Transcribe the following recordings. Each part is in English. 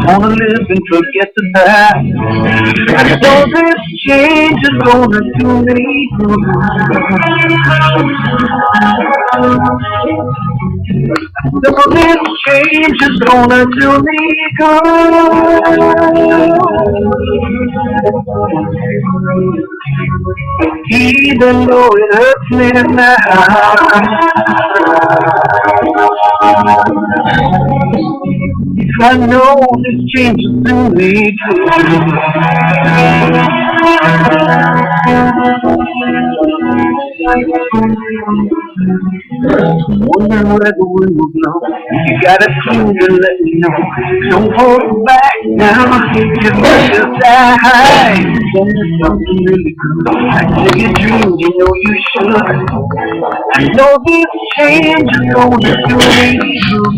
wanna live and forget the past. I know this change is gonna do me good. So this change is gonna do me good. Even though it hurts me now, I know this change is do me good. Wonder where the wind will blow. You got a clue to let me know. Don't hold it back now. Just let it die. Then there's something really good. Live your dreams, you know you should. I know this change is gonna do me good.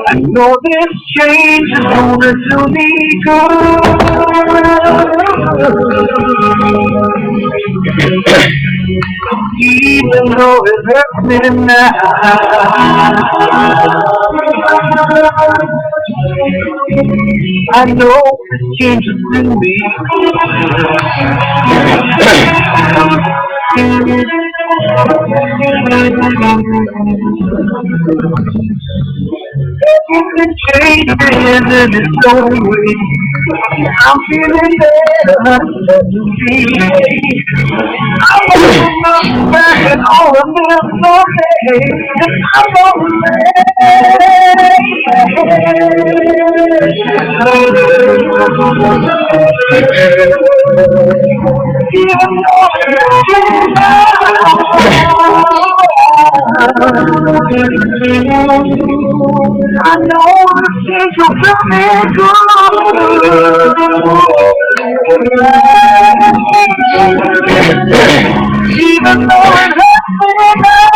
I know this change is gonna do me good. Even though it hurts me now, I know this change is do me It's changing in its own way. I'm feeling better. I'm looking back at all of this okay. I'm I know the things will feel me good. Even though it hurts me now,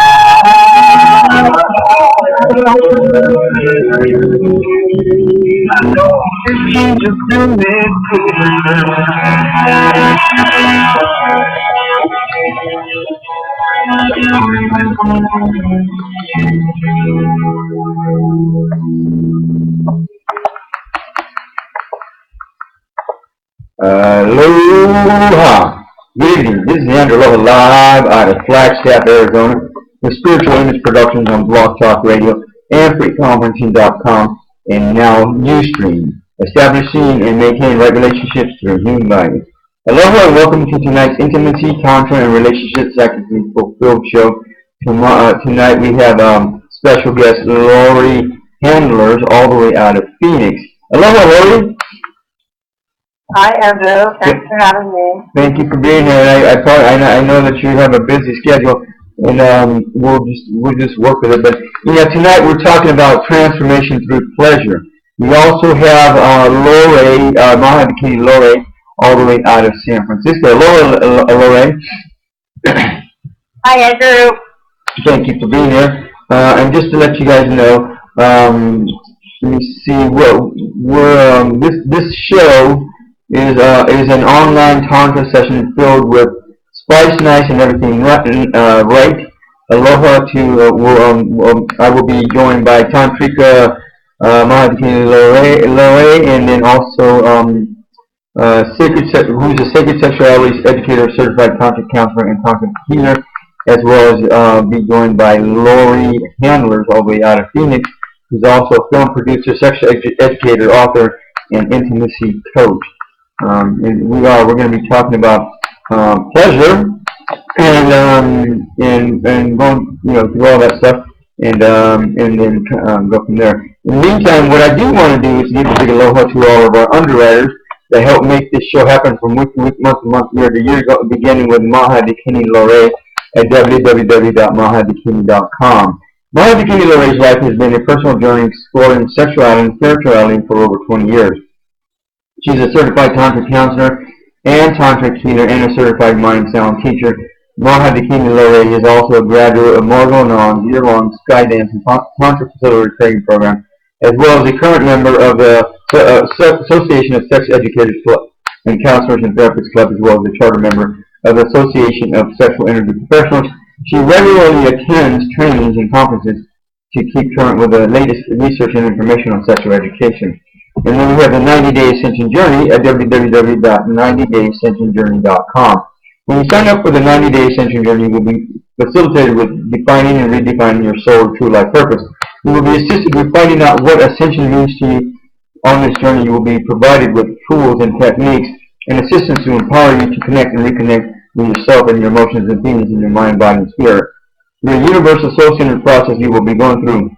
I know this changes do me Aloha. Good evening. This is Andrew Aloha live out of Flagstaff, Arizona, with Spiritual Image Productions on Blog Talk Radio and FreeConferencing.com, and now Ustream, establishing and maintaining right relationships through human values. Aloha and welcome to tonight's Intimacy, Tantra, and Relationship Psychically Fulfilled show. Tonight we have special guest Laurie Handlers, all the way out of Phoenix. Aloha, Laurie. Hi, Andrew. Thanks for having me. Thank you for being here. I know that you have a busy schedule, and we'll just work with it. But tonight we're talking about transformation through pleasure. We also have Laurie Maha Dakini Lorae, all the way out of San Francisco. Laurie. Hi, Andrew. Thank you for being here. And just to let you guys know, let me see. This show is an online Tantra session filled with spice, nice, and everything right. Aloha to I will be joined by Tantrica Maha Dakini Lorae, and then also who's a Sacred Sexuality Educator, Certified Tantric Counselor and Tantric Healer, as well as be joined by Laurie Handlers, all the way out of Phoenix, who's also a film producer, sexual educator, author, and intimacy coach. And we're going to be talking about pleasure and going through all that stuff, and then go from there. In the meantime, what I do want to do is give a big aloha to all of our underwriters that help make this show happen from week to week, month to month, year to year, beginning with Maha Dakini Lorae at www.mahadakini.com. Maha Dakini Lorae's life has been a personal journey exploring sexuality and spirituality for over 20 years. She's a certified Tantric Counselor and Tantric Healer and a certified mind and sound teacher. Maha Dakini Lorae is also a graduate of Margot Non's year-long Skydance and Tantra Facility Training Program, as well as a current member of the Association of Sex Educators Club and Counselors and Therapists Club, as well as a charter member of the Association of Sexual Energy Professionals. She regularly attends trainings and conferences to keep current with the latest research and information on sexual education. And then we have the 90-Day Ascension Journey at www.90dayascensionjourney.com. When you sign up for the 90-Day Ascension Journey, you will be facilitated with defining and redefining your soul true life purpose. You will be assisted with finding out what ascension means to you. On this journey, you will be provided with tools and techniques and assistance to empower you to connect and reconnect with yourself and your emotions and feelings in your mind, body, and spirit. Through a universal soul-centered process, you will be going through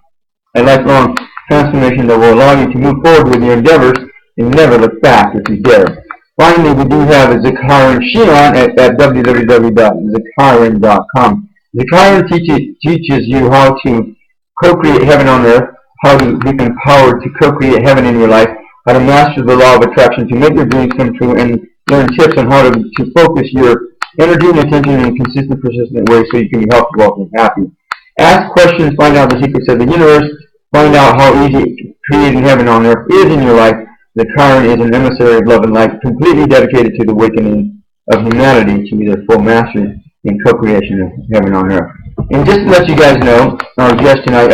a lifelong transformation that will allow you to move forward with your endeavors and never look back if you dare. Finally, we do have Zakaran Shion at www.zakaran.com. Zakaran teaches you how to co-create heaven on earth, how to be empowered to co-create heaven in your life, how to master the law of attraction to make your dreams come true, and learn tips on how to focus your energy and attention in a consistent, persistent way so you can be healthy, wealthy, and happy. Ask questions, find out the secrets of the universe, find out how easy creating heaven on earth is in your life. The Chiron is an emissary of love and light, completely dedicated to the awakening of humanity to their full mastery in co-creation of heaven on earth. And just to let you guys know, our guest tonight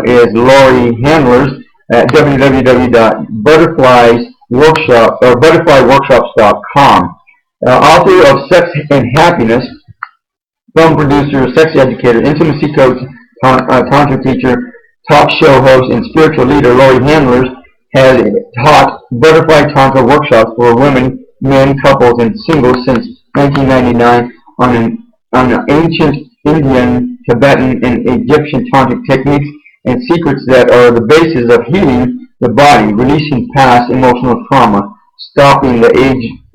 is Laurie Handlers at www.butterflyworkshops.com. Author of Sex and Happiness, film producer, sex educator, intimacy coach, tantra teacher, talk show host, and spiritual leader, Laurie Handlers has taught butterfly tantra workshops for women, men, couples, and singles since 1999 on ancient Indian, Tibetan, and Egyptian tantric techniques and secrets that are the basis of healing the body, releasing past emotional trauma, stopping the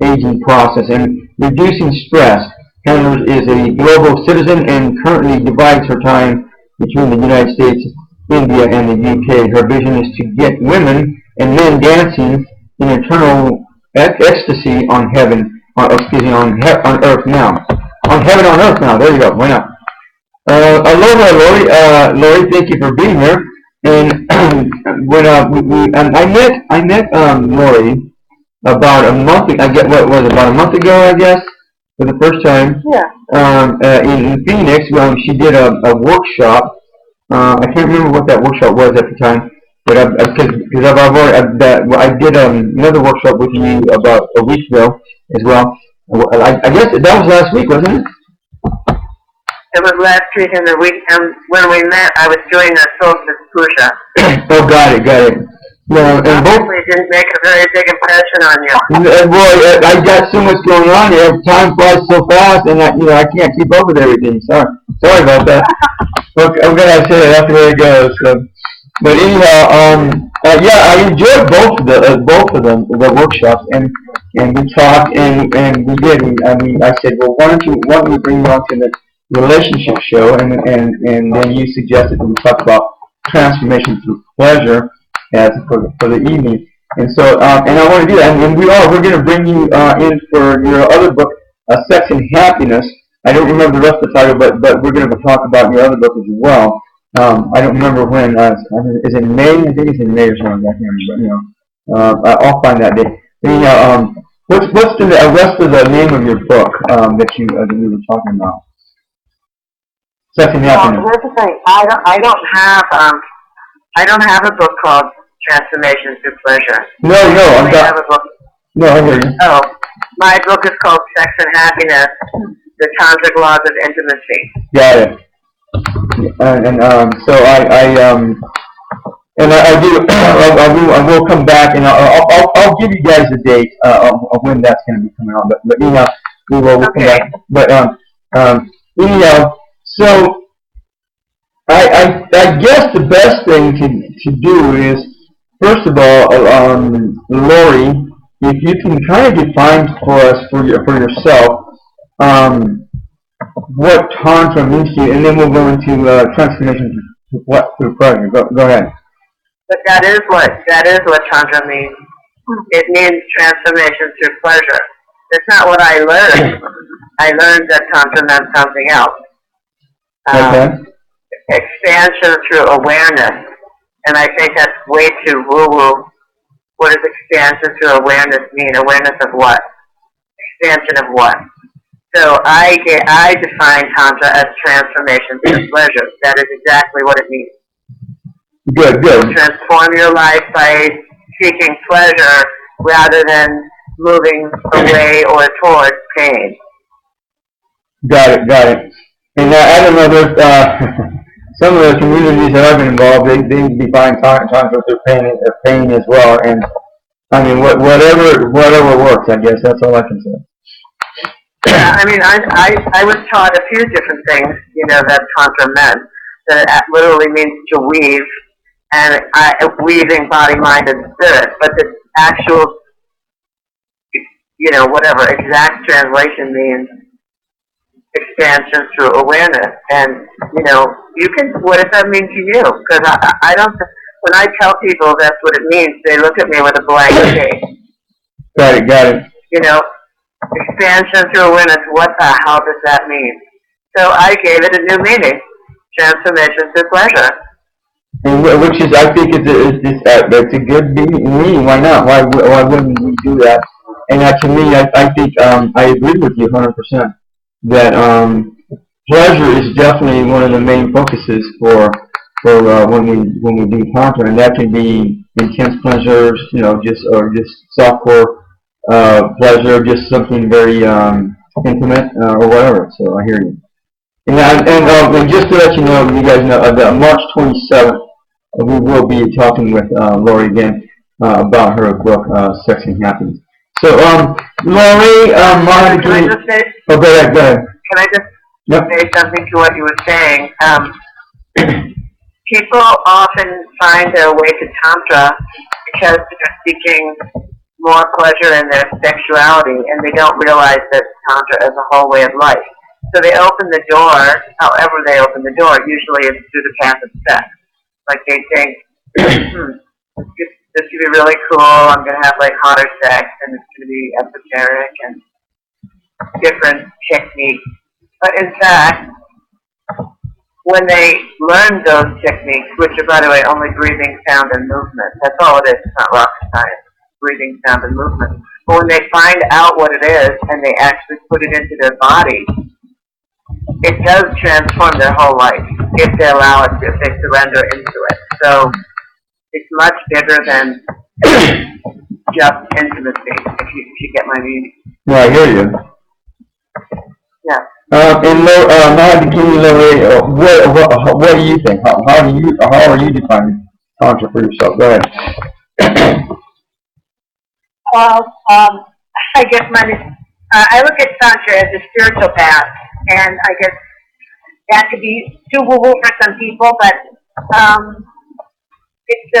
aging process, and reducing stress. Handlers is a global citizen and currently divides her time between the United States, India, and the UK. Her vision is to get women and men dancing in eternal ecstasy on heaven, on earth now. On heaven on earth now. There you go. Why not? Aloha, Laurie. Laurie, thank you for being here. And when I met Laurie about a month. About a month ago, I guess, for the first time. Yeah. In Phoenix, she did a workshop. I can't remember what that workshop was at the time, but I did another workshop with you about a week ago as well. I guess that was last week, wasn't it? It was last week, and the week, when we met, I was doing a solstice puja. Oh, got it. Yeah, and Obviously, it didn't make a very big impression on you. Boy, I got so much going on here. Time flies so fast, and I can't keep up with everything. Sorry about that. Okay, I'm gonna say that's the way it goes. But anyhow, yeah, I enjoyed both of them, the workshops, and we talked, and we did. I said, well, why don't we bring you on to the relationship show, and then you suggested that we talk about transformation through pleasure for the evening. And so, and I want to do that, and we're going to bring you in for your other book, Sex and Happiness. I don't remember the rest of the title, but we're going to talk about your other book as well. I don't remember when. Is it May? I think it's in May or something. I can't remember. I'll find that date. Anyhow, what's the rest of the name of your book that we were talking about? Sex and Happiness. Well, here's the thing. I don't have a book called Transformation Through Pleasure. No, I'm not. Have a book. No, I hear you. Oh, my book is called Sex and Happiness: The Tantric Laws of Intimacy. Got it. So I will come back, and I'll give you guys a date of when that's going to be coming on. But we will come back. But so I guess the best thing to do is, first of all, Laurie, if you can kind of define for us for yourself what Tantra means to you, and then we'll go into transformation through pleasure. Go ahead. But that is what Tantra means. It means transformation through pleasure. It's not what I learned. I learned that Tantra meant something else. Expansion through awareness. And I think that's way too woo-woo. What does expansion through awareness mean? Awareness of what? Expansion of what? So I define Tantra as transformation through pleasure. That is exactly what it means. Good, good. Transform your life by seeking pleasure rather than moving away or towards pain. Got it, got it. And I don't know, there's, some of the communities that I've been involved, they define Tantra through pain as well. And I mean, whatever works, I guess. That's all I can say. Yeah, I mean, I was taught a few different things, that Tantra meant. That it literally means to weave, and weaving body, mind, and spirit. But the actual, whatever exact translation means expansion through awareness. And, what does that mean to you? Because I don't, when I tell people that's what it means, they look at me with a blank face. Got it. Expansion through awareness, what the hell does that mean? So I gave it a new meaning, transformation through pleasure. And which is, I think, that's a good meaning. Why not? Why wouldn't we do that? And to me, I think I agree with you 100%. That pleasure is definitely one of the main focuses for when we do Tantra, and that can be intense pleasures, just softcore pleasure, just something very intimate or whatever. So I hear you. And just to let you know, you guys know, March 27th, we will be talking with Laurie again about her book, Sex and Happiness. So, Laurie, Maha Dakini. Oh, go ahead. Can I just say something to what you were saying? People often find their way to Tantra because they're seeking more pleasure in their sexuality, and they don't realize that Tantra is a whole way of life. So they open the door, however they open the door, usually it's through the path of sex. Like they think, this could be really cool, I'm going to have like hotter sex, and it's going to be esoteric and different techniques. But in fact, when they learn those techniques, which are, by the way, only breathing, sound, and movement, that's all it is, it's not rocket science, breathing, sound, and movement. But when they find out what it is, and they actually put it into their body, it does transform their whole life, if they allow it to, if they surrender into it. So, it's much bigger than just intimacy, if you get my meaning. Yeah, I hear you. Yeah. And Maha Dakini Lorae, what do you think? How are you defining Tantra for yourself? Go ahead. Well, I guess I look at Tantra as a spiritual path, and I guess that could be too woo-woo for some people, but it's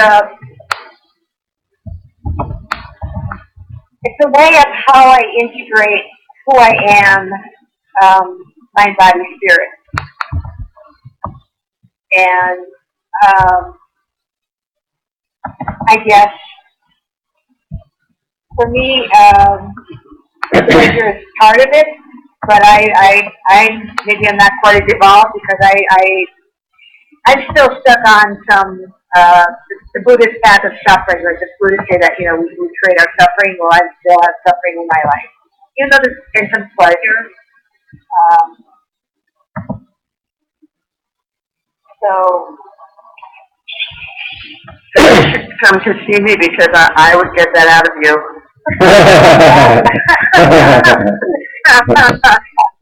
a way of how I integrate who I am, mind, body, spirit. And I guess for me, pleasure is part of it, but maybe I'm not quite as evolved because I'm still stuck on some the Buddhist path of suffering. Like the Buddhists say that we create our suffering. Well, I still have suffering in my life, even though there's been some pleasure. So You should come to see me because I would get that out of you.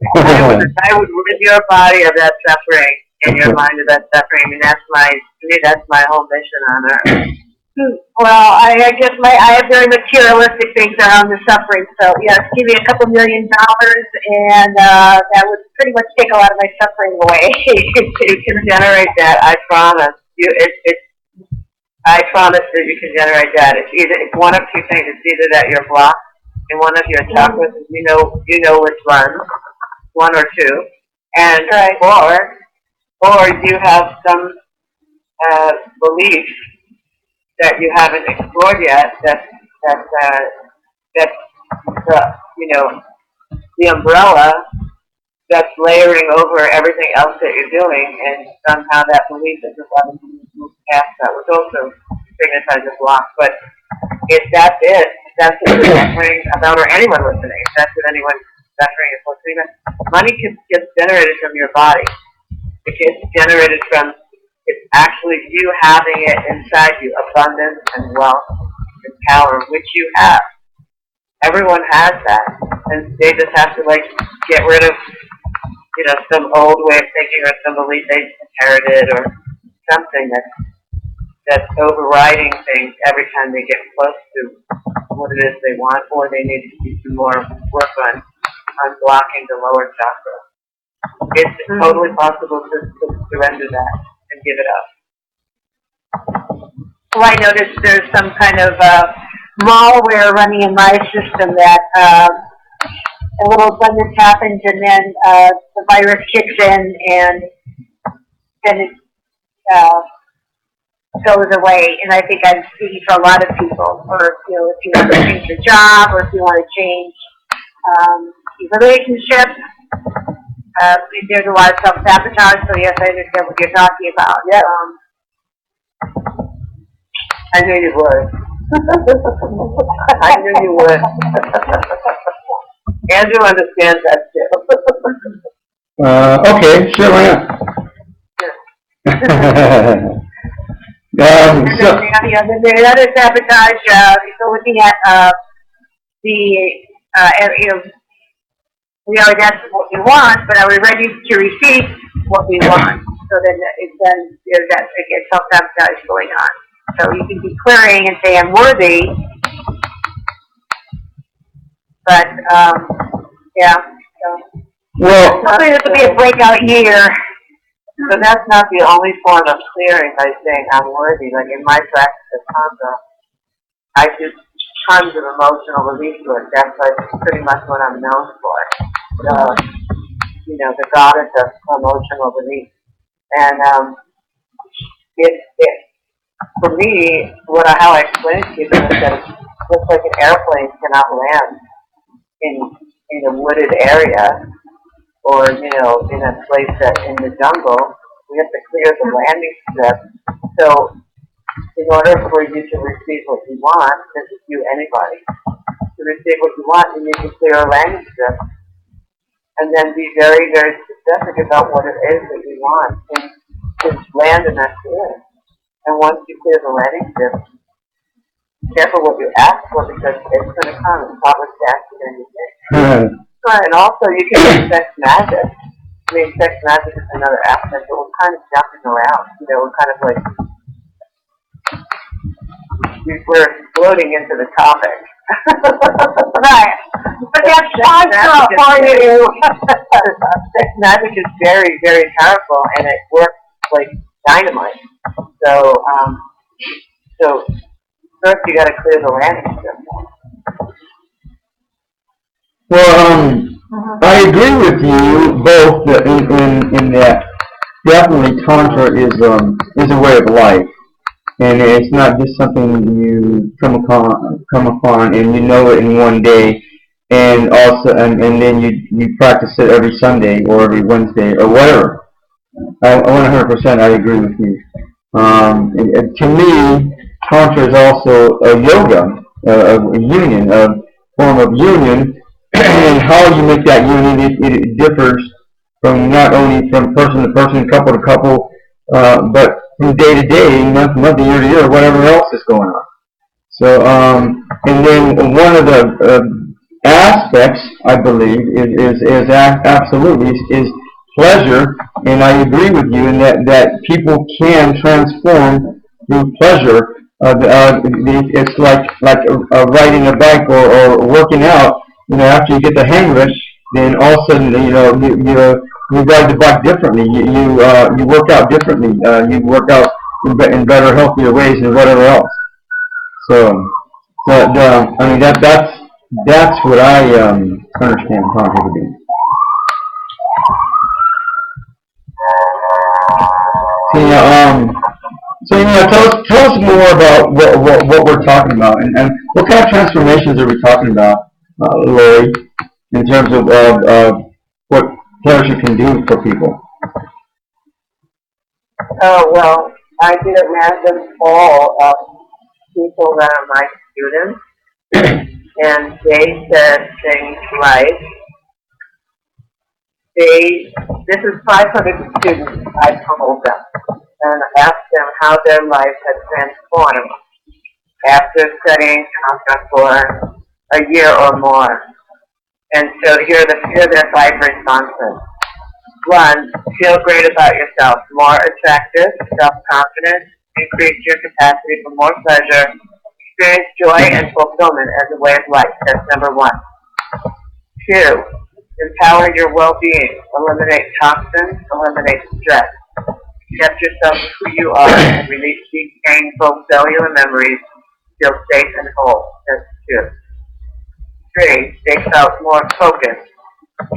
I would rid your body of that suffering and your mind of that suffering. I mean, that's my whole mission on earth. Well, I guess I have very materialistic things around the suffering. So yes, give me $2 million, and that would pretty much take a lot of my suffering away. You can generate that. I promise. I promise that you can generate that. It's one of two things. It's either that you're blocked in one of your chakras, and you know which one or two, and or you have some belief that you haven't explored yet. That's the umbrella that's layering over everything else that you're doing, and somehow that belief isn't letting you move past that, which also signifies a block. But if that's it, if that's what you're suffering about, or anyone listening, if that's what anyone suffering and full treatment. Money gets generated from your body. It gets generated from, it's actually you having it inside you, abundance and wealth and power, which you have. Everyone has that. And they just have to, like, get rid of, some old way of thinking or some belief they inherited or something that's overriding things every time they get close to what it is they want, or they need to do some more work on unblocking the lower chakra. It's totally possible to surrender that and give it up. Well, I noticed there's some kind of malware running in my system that a little abundance happens and then the virus kicks in and then it goes away. And I think I'm speaking for a lot of people. Or, if you want to change your job or if you want to change your relationship, there's a lot of self-sabotage. So yes, I understand what you're talking about. Yeah. I knew you would. I knew you would. Andrew understands that too. Okay, sure, why not? The other sabotage, so looking at we always ask what we want, but are we ready to receive what we want? So then there's that, again, self-sabotage going on. So you can be clearing and say, I'm worthy, but, yeah. So, well, hopefully this will be a breakout year. So that's not the only form of clearing by saying I'm worthy. Like in my practice of Tantra, I do tons of emotional release work. That's like pretty much what I'm known for. The goddess of emotional release. And for me, how I explain it to people is that it's just like an airplane cannot land in a wooded area or, in a place that in the jungle, we have to clear the landing strip. So in order for you to receive what you want, this is you, anybody, to receive what you want, you need to clear a landing strip. And then be very, very specific about what it is that you want and just land in that clearing. And once you clear the landing strip, be careful what you ask for because it's going to come. It's not what's asking anything. And also, you can do sex magic. I mean, sex magic is another aspect, but we're kind of jumping around. We're kind of like, we're exploding into the topic. Right. But that's Tantra for you. Sex magic is very, very powerful, and it works like dynamite. So first you got to clear the landing strip. well, I agree with you both in that definitely Tantra is a way of life, and it's not just something you come upon and you know it in one day, and also and then you practice it every Sunday or every Wednesday or whatever. I 100% I agree with you. And to me, Tantra is also a yoga, a union, a form of union. And how you make that union, it differs from not only from person to person, couple to couple, but from day to day, month to month, year to year, whatever else is going on. So, and then one of the aspects, I believe, is absolutely is pleasure, and I agree with you in that people can transform through pleasure. It's like riding a bike or working out. After you get the hang of it, then all of a sudden, you ride the bike differently. You work out differently. You work out in better, healthier ways and whatever else. So, I mean that's what I understand Tantra to be. So tell us more about what we're talking about, and what kind of transformations are we talking about, Laurie, in terms of what pleasure can do for people? Oh, well, I did a random poll of people that are my students, and they said things like, This is 500 students I told them, and asked them how their life had transformed after studying Tantra for a year or more. And so here are their 5 responses. 1, feel great about yourself, more attractive, self-confident, increase your capacity for more pleasure, experience joy and fulfillment as a way of life. That's number 1. 2, empower your well-being, eliminate toxins, eliminate stress, accept yourself for who you are, and release deep, painful cellular memories, feel safe and whole. That's 2. 3, stay more focused,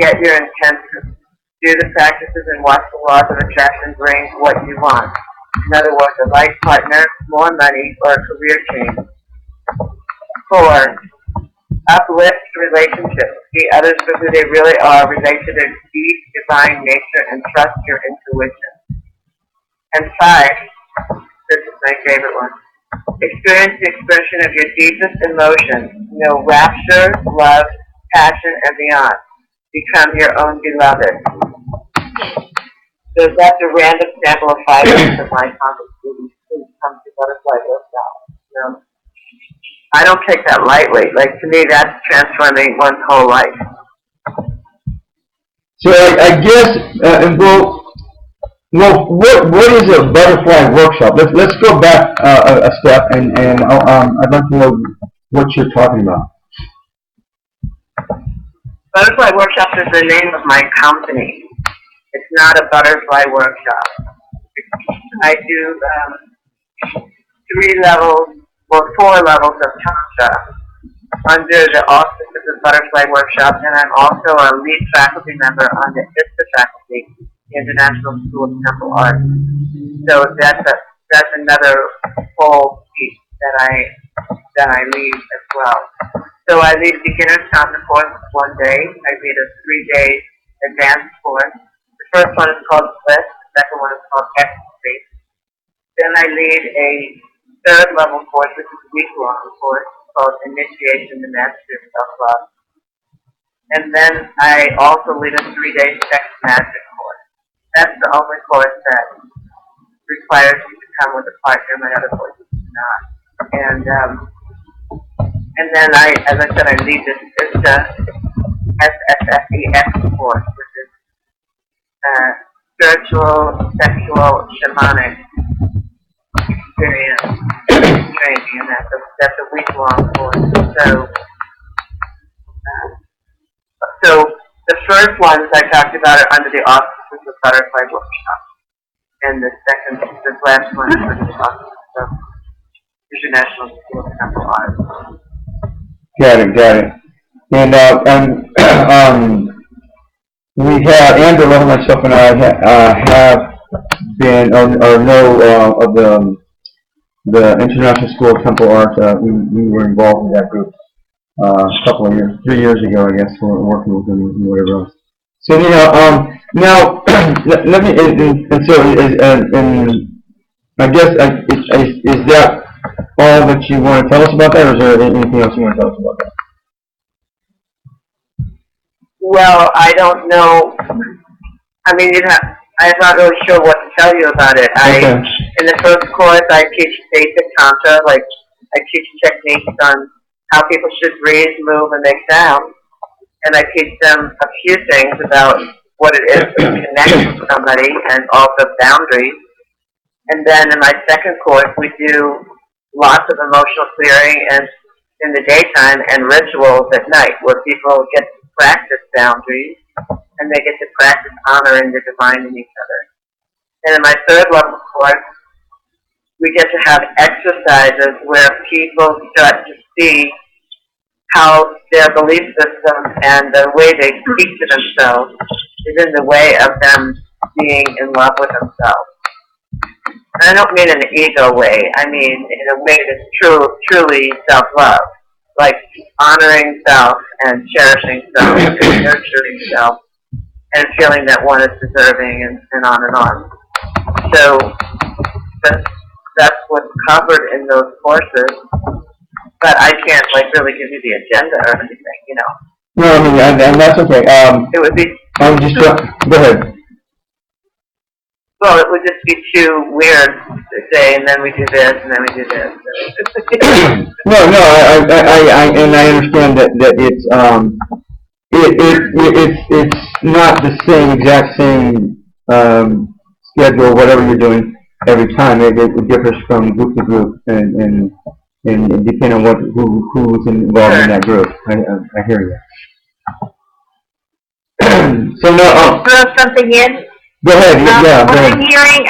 get your intention, do the practices and watch the laws of attraction bring what you want. In other words, a life partner, more money, or a career change. 4, uplift relationships. See others for who they really are, relate to their deep, divine nature, and trust your intuition. And 5, this is my favorite one. Experience the expression of your deepest emotions. Know rapture, love, passion, and beyond. Become your own beloved. So that's a random sample of 5 minutes of my conversation. Come to butterfly workshop. I don't take that lightly. Like, to me, that's transforming one's whole life. So I guess, what is a butterfly workshop? Let's go back a step, and I'd like to know what you're talking about. Butterfly Workshops is the name of my company. It's not a butterfly workshop. I do 3 levels, or 4 levels of Tantra under the auspices of Butterfly Workshop, and I'm also a lead faculty member on the ISTA faculty, the International School of Temple Art. So that's another whole piece that I lead as well. So I lead beginner's Tantra course 1 day. I lead a 3-day advanced course. The first one is called Bliss. The second one is called Ecstasy. Then I lead a 3rd level course, which is a week-long course called Initiation to Mastery of Self-Love. And then I also lead a 3-day Sex Magic course. That's the only course that requires you to come with a partner. My other courses do not. And then as I said, I lead this ISTA SSFEX course, which is spiritual, sexual, shamanic experience training, and that's a week-long course. So the first ones I talked about are under the auspices of Butterfly Workshop, and the last one is under the auspices of International School of Temple Art. Got it. And we have Andrew Aloha, myself, and I have been or know of the International School of Temple Art. We were involved in that group a couple of years, 3 years ago, I guess. We're working with them and whatever else. So now let me I guess is that all that you want to tell us about that, or is there anything else you want to tell us about that? Well, I don't know. I mean, I'm not really sure what to tell you about it. Okay. In the first course, I teach basic Tantra, like I teach techniques on how people should breathe, move, and make sound. And I teach them a few things about what it is to connect with somebody and also boundaries. And then in my second course, we do lots of emotional clearing and in the daytime and rituals at night where people get to practice boundaries and they get to practice honoring the divine in each other. And in my 3rd level course, we get to have exercises where people start to see how their belief system and the way they speak to themselves is in the way of them being in love with themselves. And I don't mean in an ego way. I mean in a way that's truly self-love, like honoring self and cherishing self and nurturing self and feeling that one is deserving and on and on. So that's what's covered in those courses, but I can't really give you the agenda or anything, No, I mean, and that's okay. It would be, I would just go ahead. well, it would just be too weird to say, and then we do this, and then we do this. No, and I understand that it's it's not the exact same schedule, whatever you're doing every time. It differs from group to group, and depending on who's involved in that group. I hear you. So now, Throw something in. go ahead. Yeah, go what ahead. I'm hearing,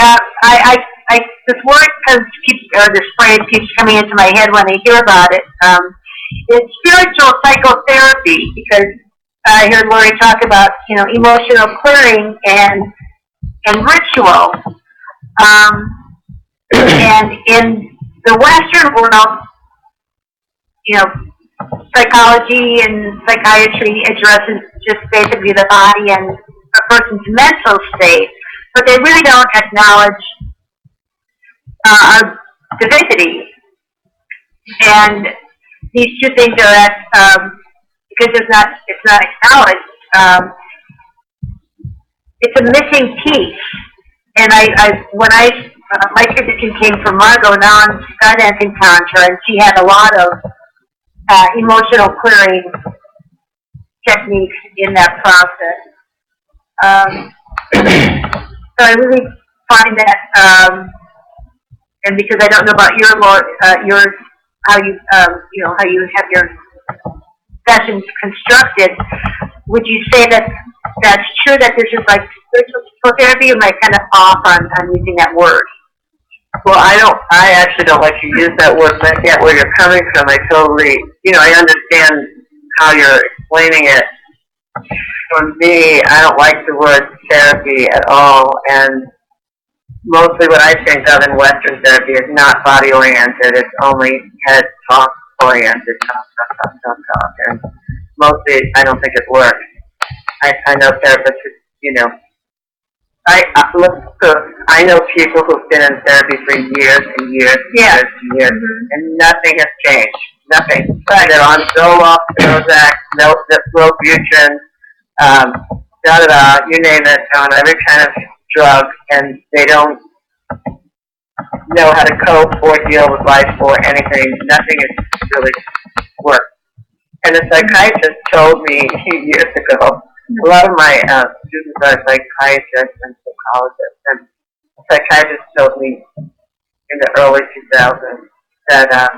this word this phrase keeps coming into my head when I hear about it. It's spiritual psychotherapy, because I heard Laurie talk about, emotional clearing and ritual. And in the Western world, psychology and psychiatry addresses just basically the body and a person's mental state, but they really don't acknowledge our divinity. And these two things are because it's not acknowledged. It's a missing piece. And my tradition came from Margot. Now I'm Skydancing Tantra, and she had a lot of emotional clearing techniques in that process. So I really find that, and because I don't know about yours, how you have your sessions constructed, would you say that that's true, that there's just like spiritual therapy, or am I kind of off on using that word? Well, I actually don't like to use that word, but I get where you're coming from. I totally, I understand how you're explaining it. For me, I don't like the word therapy at all, and mostly what I think of in Western therapy is not body-oriented. It's only head-talk-oriented, talk, and mostly I don't think it works. I know therapists who, I know people who've been in therapy for years and years and years and years, and nothing has changed. Nothing. Right. They're on Zoloft, Prozac, Wellbutrin, you name it, on every kind of drug, and they don't know how to cope or deal with life or anything. Nothing has really worked. And a psychiatrist told me years ago, a lot of my students are psychiatrists and psychologists, and a psychiatrist told me in the early 2000s that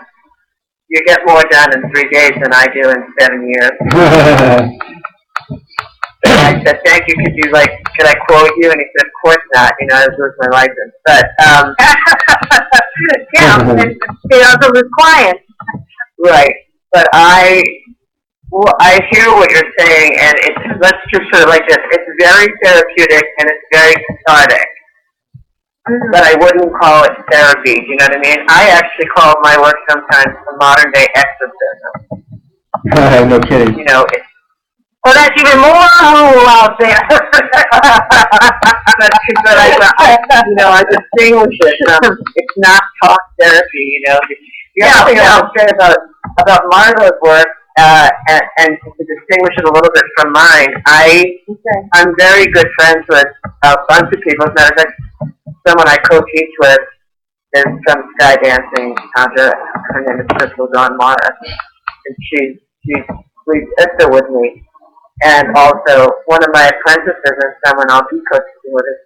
you get more done in 3 days than I do in 7 years. I said, thank you, could I quote you? And he said, of course not, I was losing my license. But, to lose clients. Right. But I hear what you're saying, and let's just sort of like this. It's very therapeutic, and it's very cathartic. But I wouldn't call it therapy, do you know what I mean? I actually call my work sometimes a modern-day exorcism. No kidding. Well, that's even more out there. But I distinguish it. It's not talk therapy, The other thing I would say about Margot's work, and to distinguish it a little bit from mine, I'm very good friends with a bunch of people. As a matter of fact, someone I co-teach with is from Skydancing Tantra. Her name is Crystal Dawn Mara, and she's still with me. And also, one of my apprentices and someone I'll be coaching with is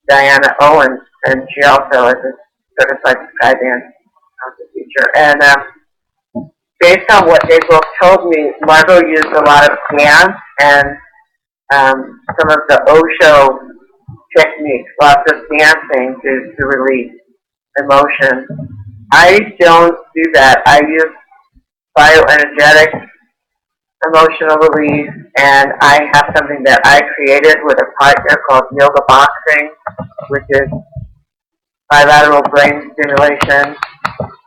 Diana Owens, and she also is a certified Skydance teacher. And based on what they both told me, Margot used a lot of dance and some of the Osho techniques, lots of dancing to release emotion. I don't do that. I use bioenergetics, emotional release, and I have something that I created with a partner called yoga boxing, which is bilateral brain stimulation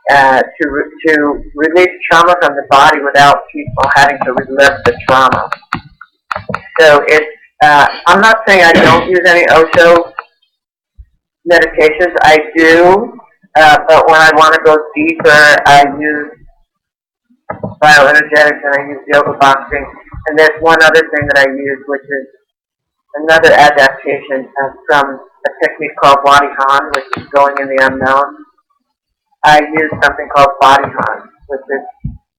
to release trauma from the body without people having to relive the trauma. So it's I'm not saying I don't use any Osho meditations. I do, but when I want to go deeper, I use bioenergetics and I use yoga boxing. And there's one other thing that I use, which is another adaptation from a technique called Wadi Han, which is going in the unknown. I use something called Body Han, which is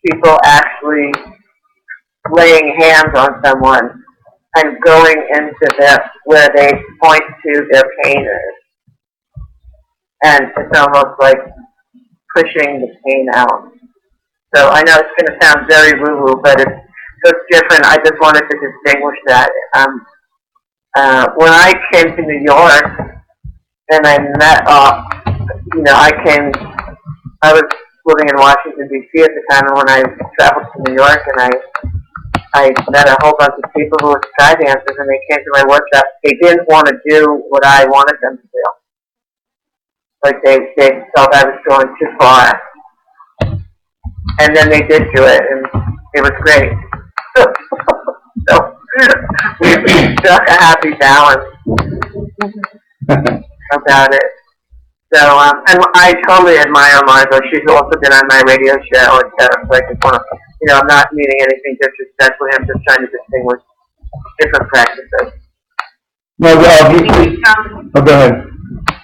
people actually laying hands on someone and going into where they point to their pain is. And it's almost like pushing the pain out. So I know it's going to sound very woo-woo, but it's different. I just wanted to distinguish that. When I came to New York, and I met, I was living in Washington, D.C. at the time, and when I traveled to New York, and I met a whole bunch of people who were sky dancers, and they came to my workshop. They didn't want to do what I wanted them to do. Like, they felt I was going too far. And then they did do it, and it was great. So, we struck a happy balance about it. So, and I totally admire Margot. She's also been on my radio show, etc. So I just want to, I'm not meaning anything disrespectfully. I'm just trying to distinguish different practices. No, go ahead.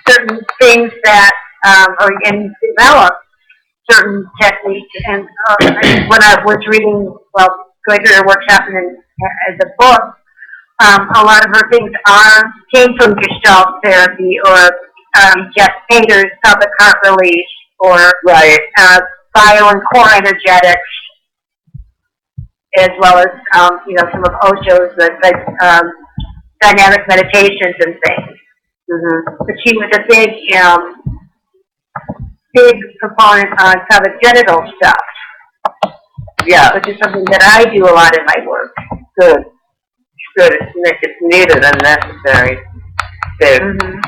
Certain things that, and develop certain techniques. And when I was reading, going through her workshop and as a book, a lot of her things came from Gestalt therapy or Jeff Painter's pelvic heart release or bio and core energetics, as well as some of Osho's dynamic meditations and things. Mm-hmm. But she was a big proponent on pelvic genital stuff. Yeah, which is something that I do a lot in my work. Good. It's needed and necessary. Good. Mm-hmm.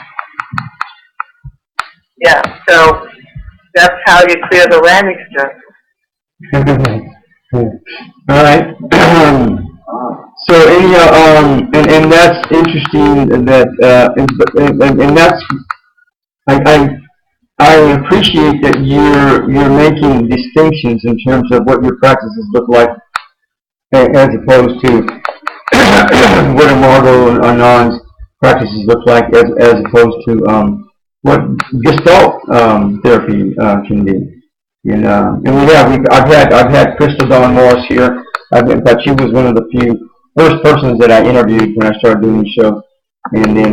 Yeah, so that's how you clear the landing strip. All right. So anyhow, and that's interesting. And that's I appreciate that you're making distinctions in terms of what your practices look like, as opposed to what a Margot or Anand's practices look like, as opposed to what Gestalt therapy can be. And I've had Crystal Dawn Morris here. In fact, she was one of the first persons that I interviewed when I started doing the show. And then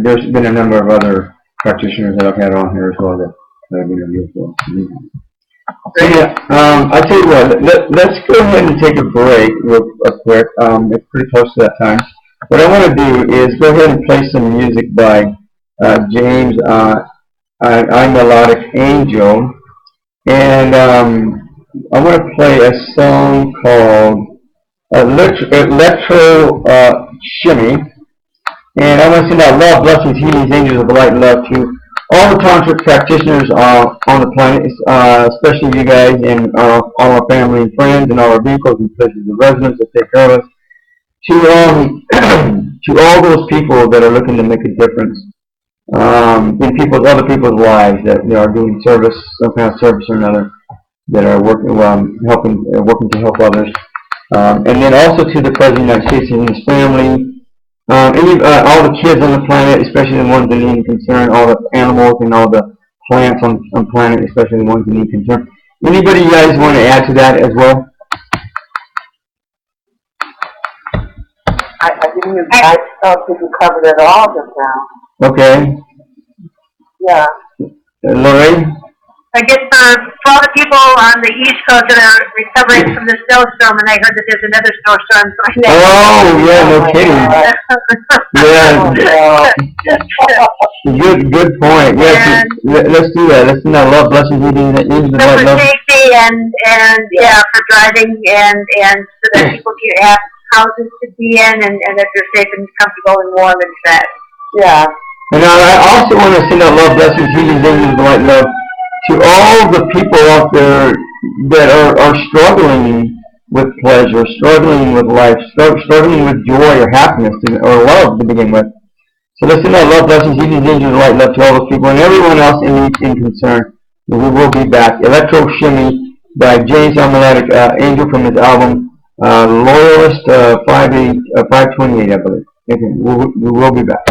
there's been a number of other practitioners that I've had on here as well that I've interviewed for. So yeah, I tell you what, let's go ahead and take a break real quick. It's pretty close to that time. What I want to do is go ahead and play some music by James I Melodic Angel, and I want to play a song called Electro Shimmy, and I want to send out love, blessings, healings, angels of light, and love to all the tantric practitioners on the planet, especially you guys and all our family and friends and all our vehicles and places of residence that take care of us. To all those people that are looking to make a difference in other people's lives, that are doing service, some kind of service or another, that are working to help others, and then also to the President of the United States and his family, all the kids on the planet, especially the ones that need concern, all the animals and all the plants on the planet, especially the ones that need concern. Anybody you guys want to add to that as well? I thought you covered it all just now. Okay. Yeah. Laurie? I guess for all the people on the East Coast that are recovering from the snowstorm, and I heard that there's another snowstorm going on. Oh, yeah, no kidding. Yeah. Good point. Yes, let's do that. Let's do that. Love, blessings, healings, for safety and for driving and so that people can have houses to be in and that they're safe and comfortable and warm and fed. Yeah. And I also want to send out love, blessings, healings, angels, light, love to all the people out there that are struggling with pleasure, struggling with life, struggling with joy or happiness or love to begin with. So let's send out love, blessings, healings, angels, light, love to all those people and everyone else in concern. We will be back. Electro Shimmy by James Almanatic Angel from his album Loyalist 528, I believe. Okay, we will be back.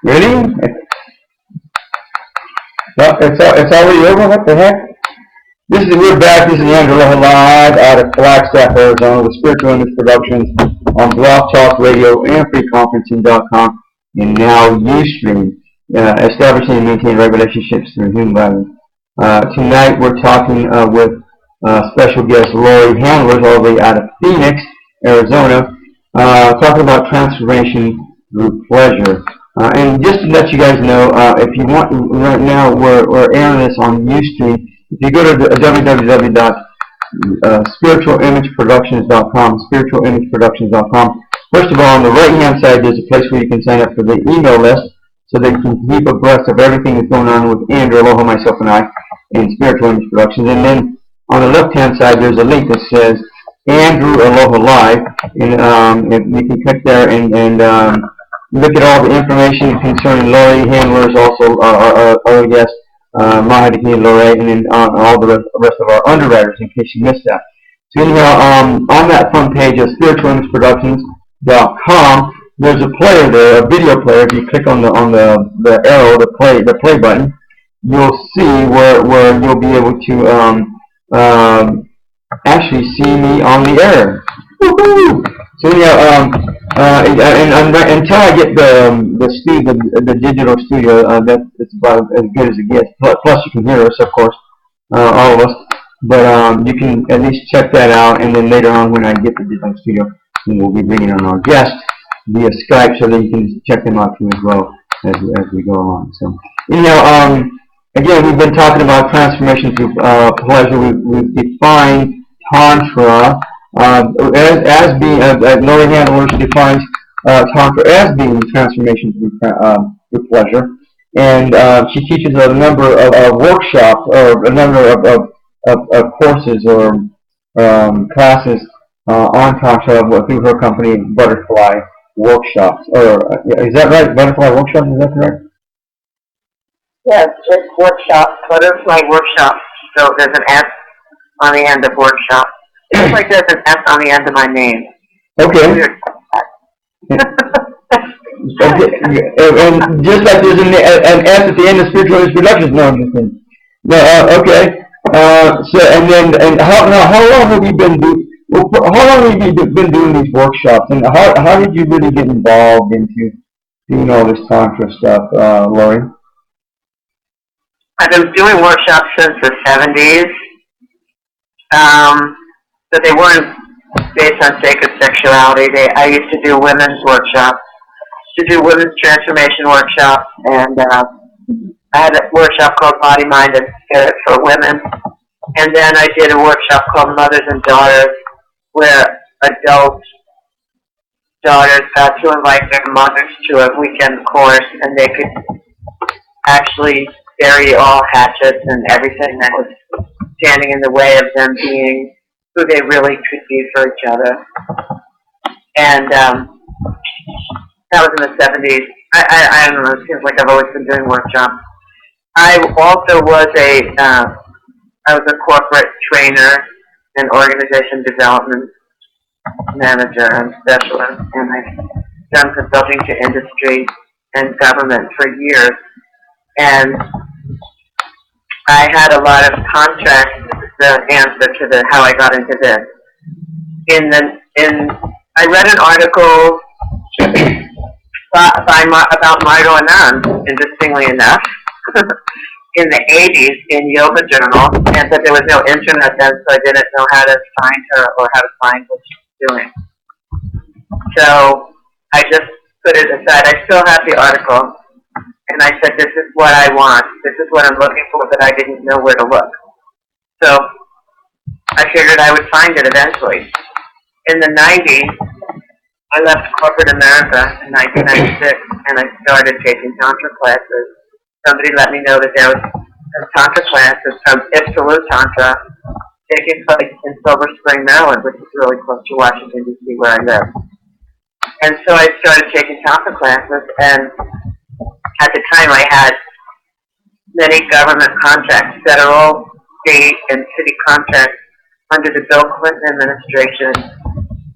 Ready? Well, it's already over. What the heck? We're back. This is Andrew Aloha live out of Flagstaff, Arizona with Spiritual Image Productions on Blog Talk Radio and freeconferencing.com, and now Ustream, establishing and maintaining right relationships through human value. Tonight we're talking with special guest Laurie Handlers all the way out of Phoenix, Arizona, talking about transformation through pleasure. And just to let you guys know, if you want, right now we're airing this on Ustream. If you go to www.spiritualimageproductions.com, first of all, on the right-hand side, there's a place where you can sign up for the email list so that you can keep abreast of everything that's going on with Andrew Aloha, myself, and I in Spiritual Image Productions. And then on the left-hand side, there's a link that says Andrew Aloha Live, and you can click there and look at all the information concerning Laurie Handlers, also our guest, Maha Dakini Lorae, and then all the rest of our underwriters, in case you missed that. So anyhow, on that front page of spiritualimageproductions.com, there's a player there, a video player. If you click on the arrow, the play button, you'll see where you'll be able to actually see me on the air. Woohoo! So anyhow, until I get the digital studio, that's about as good as it gets. Plus, you can hear us, of course, all of us. But you can at least check that out, and then later on, when I get the digital studio, we'll be bringing on our guests via Skype, so that you can check them out too as well as we go along. So anyhow, again, we've been talking about transformation through pleasure. We've defined Tantra as being, Laurie Handlers defines Tantra as being transformation through pleasure. And she teaches a number of workshops or a number of courses or classes on Tantra through her company, Butterfly Workshops. Or is that right? Butterfly Workshops, is that correct? Yes, it's workshop, Butterfly Workshop. So there's an S on the end of workshop. Just like there's an S on the end of my name. Okay. Weird. And just like there's an S at the end of spiritual introductions. No, I'm just kidding. No, okay. So and how long have you been doing these workshops, and how did you really get involved into doing all this Tantra stuff, Laurie? I've been doing workshops since the 70s. But they weren't based on sacred sexuality. I used to do women's workshops, to do women's transformation workshops, and I had a workshop called Body, Mind, and Spirit for women. And then I did a workshop called Mothers and Daughters, where adult daughters got to invite their mothers to a weekend course, and they could actually bury all hatchets and everything that was standing in the way of them being who they really could be for each other. And that was in the 70s. I don't know, it seems like I've always been doing workshops. I also was I was a corporate trainer and organization development manager and specialist, and I've done consulting to industry and government for years. And I had a lot of contracts. This is the answer to how I got into this. I read an article about Mardo Anand, interestingly enough, in the 80s in Yoga Journal, and that there was no internet then, so I didn't know how to find her or how to find what she was doing. So I just put it aside. I still have the article. And I said, this is what I want. This is what I'm looking for, but I didn't know where to look. So I figured I would find it eventually. In the 90s, I left corporate America in 1996, and I started taking Tantra classes. Somebody let me know that there was some Tantra classes from Ipsalud Tantra taking place in Silver Spring, Maryland, which is really close to Washington, D.C., where I live. And so I started taking Tantra classes, and at the time I had many government contracts, federal, state, and city contracts under the Bill Clinton administration,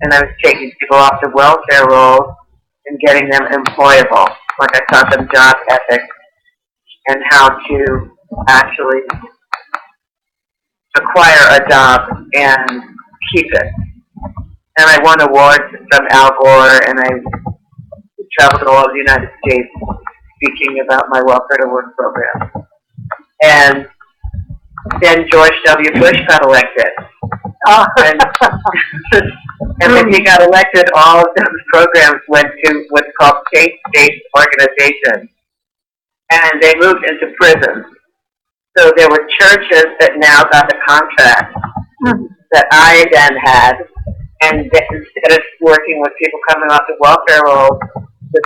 and I was taking people off the welfare rolls and getting them employable. Like I taught them job ethics and how to actually acquire a job and keep it. And I won awards from Al Gore, and I traveled all over the United States speaking about my Welfare to Work program. And then George W. Bush got elected. And when he got elected, all of those programs went to what's called state-based organizations. And they moved into prisons. So there were churches that now got the contract that I then had. And instead of working with people coming off the welfare rolls, the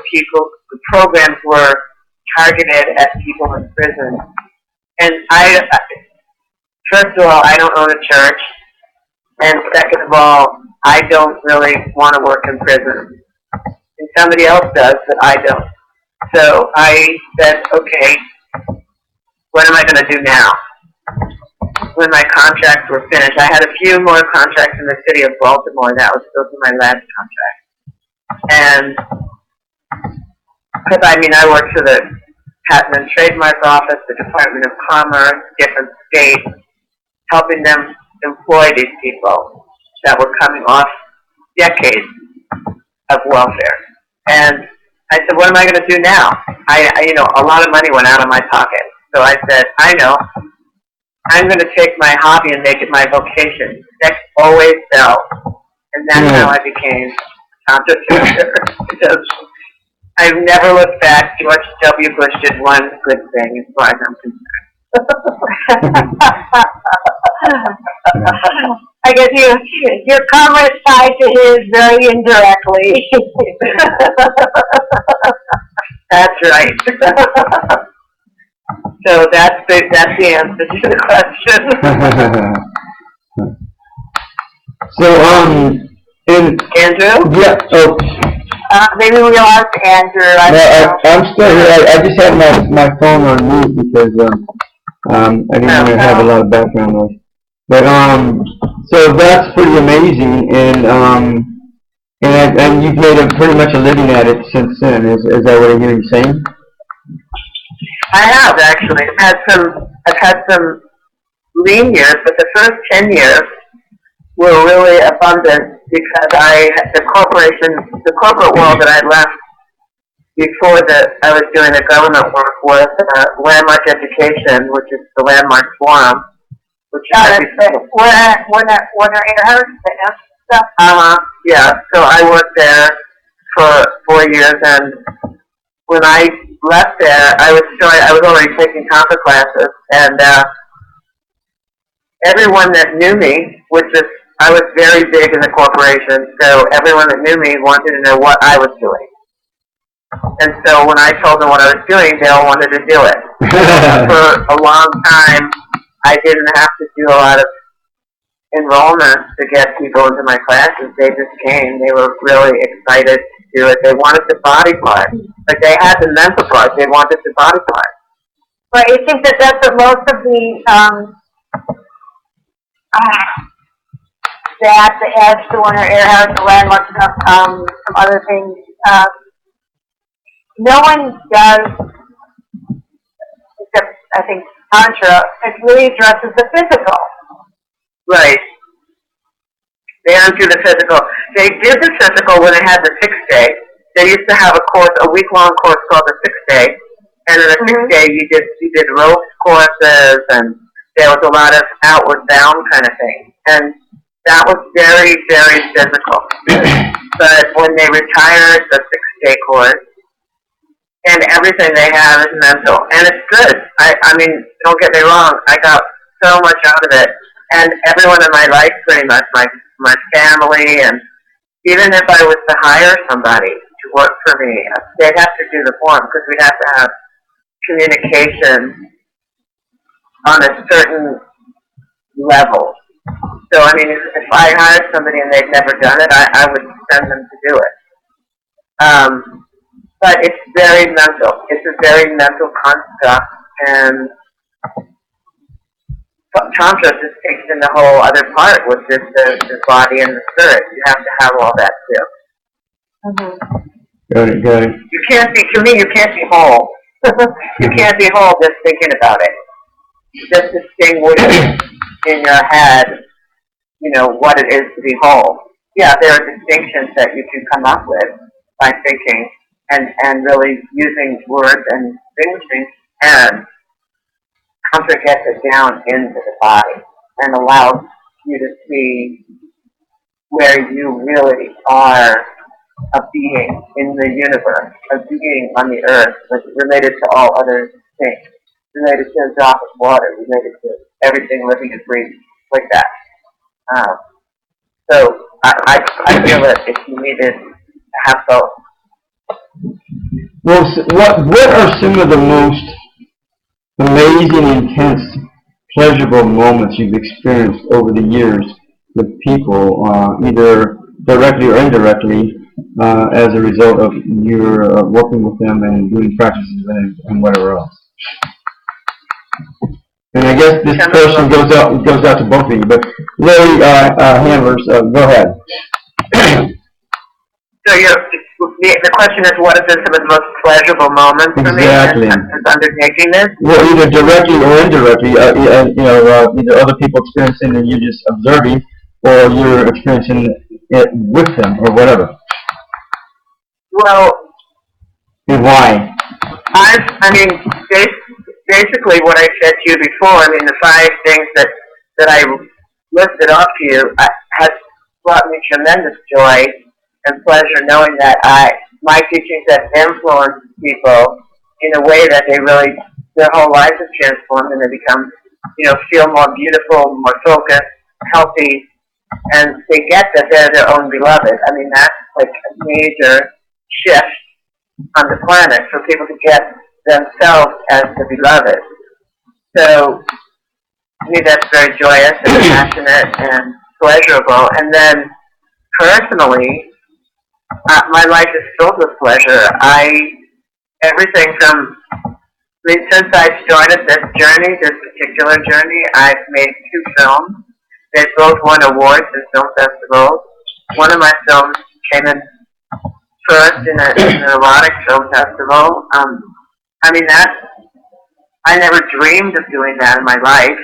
programs were targeted at people in prison. And first of all, I don't own a church. And second of all, I don't really want to work in prison. And somebody else does, but I don't. So I said, okay, what am I going to do now? When my contracts were finished, I had a few more contracts in the city of Baltimore. That was still my last contract. And, because I worked for the Patent and Trademark Office, the Department of Commerce, different states, helping them employ these people that were coming off decades of welfare. And I said, what am I going to do now? A lot of money went out of my pocket. So I said, I know. I'm going to take my hobby and make it my vocation. Sex always sells. And that's how I became a Tantra teacher. Because I've never looked back. George W. Bush did one good thing as far as I'm concerned. I guess your karma is tied to his very indirectly. That's right. So that's the answer to the question. So, Andrew? yeah, Maybe we lost Andrew. I'm still here. I just had my phone on mute because, I didn't want to have a lot of background noise. But, so that's pretty amazing, and you've made pretty much a living at it since then. Is that what I'm hearing you saying? I have actually. I've had some lean years, but the first 10 years were really abundant because the corporate world that I left before that I was doing the government work was Landmark Education, which is the Landmark Forum, which yeah. So I worked there for 4 years, and when I left there, I was already taking Tantra classes, and everyone that knew me I was very big in the corporation, so everyone that knew me wanted to know what I was doing. And so when I told them what I was doing, they all wanted to do it. For a long time, I didn't have to do a lot of enrollments to get people into my classes. They just came. They were really excited to do it. They wanted the body part. Like they had the mental part. They wanted the body part. But I think that's what most of the that, the Edge, the Warner Airhouse, the Landmark stuff, some other things. No one does, except I think Tantra, it really addresses the physical. Right. They don't do the physical. They did the physical when they had the 6-day. They used to have a week-long course called the 6-day. And in the 6-day, you did ropes courses, and there was a lot of outward bound kind of thing. And that was very, very physical. But when they retired the 6-day course, and everything they have is mental. And it's good. I mean, don't get me wrong, I got so much out of it. And everyone in my life, pretty much, my family, and even if I was to hire somebody to work for me, they'd have to do the form, because we'd have to have communication on a certain level. So, I mean, if I hired somebody and they'd never done it, I would send them to do it. But it's very mental. It's a very mental construct, and Tantra just takes in the whole other part, which is the body and the spirit. You have to have all that too. Got it. You can't be whole. You can't be whole just thinking about it. Just distinguish in your head, what it is to be whole. Yeah, there are distinctions that you can come up with by thinking and really using words and distinguishing, and Tantra gets it down into the body and allows you to see where you really are a being in the universe, a being on the earth, related to all other things, related to a drop of water, related to everything living and breathing, like that. So I feel that if you needed to have both. Well, what are some of the most amazing, intense, pleasurable moments you've experienced over the years with people, either directly or indirectly, as a result of your working with them and doing practices and whatever else? And I guess this question goes out to both of you, but Laurie Handlers, go ahead. So the question is, what have been some of the most pleasurable moments for me since undertaking this? Well, either directly or indirectly, either other people experiencing and you just observing, or you're experiencing it with them, or whatever. Well, and why? Basically what I said to you before, the 5 things that I listed off to you has brought me tremendous joy and pleasure, knowing that my teachings have influenced people in a way that they really their whole lives is transformed and they become, feel more beautiful, more focused, healthy, and they get that they're their own beloved. I mean, that's like a major shift on the planet for people to get themselves as the beloved. So, to me, that's very joyous and passionate and pleasurable. And then, personally, my life is filled with pleasure. Everything from, since I started this particular journey, I've made 2 films. They both won awards in film festivals. One of my films came in first in an erotic film festival. I mean, I never dreamed of doing that in my life.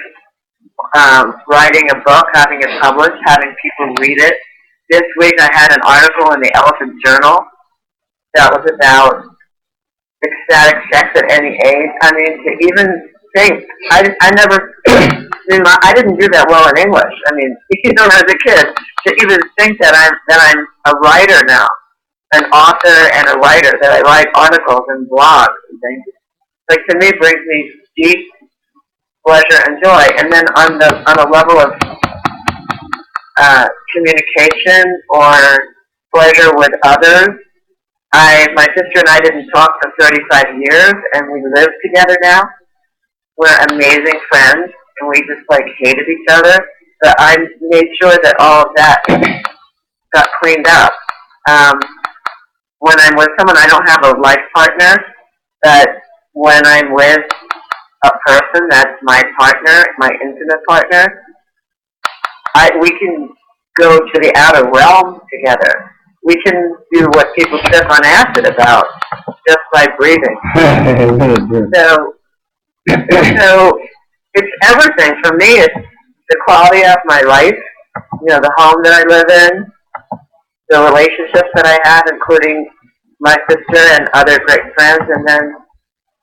Writing a book, having it published, having people read it. This week I had an article in the Elephant Journal that was about ecstatic sex at any age. I mean, to even think, I didn't do that well in English. I mean, as a kid, to even think that I'm a writer now, an author and a writer, that I write articles and blogs and things, like, to me, brings me deep pleasure and joy. And then on a level of communication or pleasure with others, my sister and I didn't talk for 35 years, and we live together now. We're amazing friends, and we just, hated each other. But I made sure that all of that got cleaned up. When I'm with someone, I don't have a life partner, but when I'm with a person that's my partner, my intimate partner, we can go to the outer realm together. We can do what people trip on acid about just by breathing. So it's everything. For me, it's the quality of my life, the home that I live in, the relationships that I have, including my sister and other great friends, and then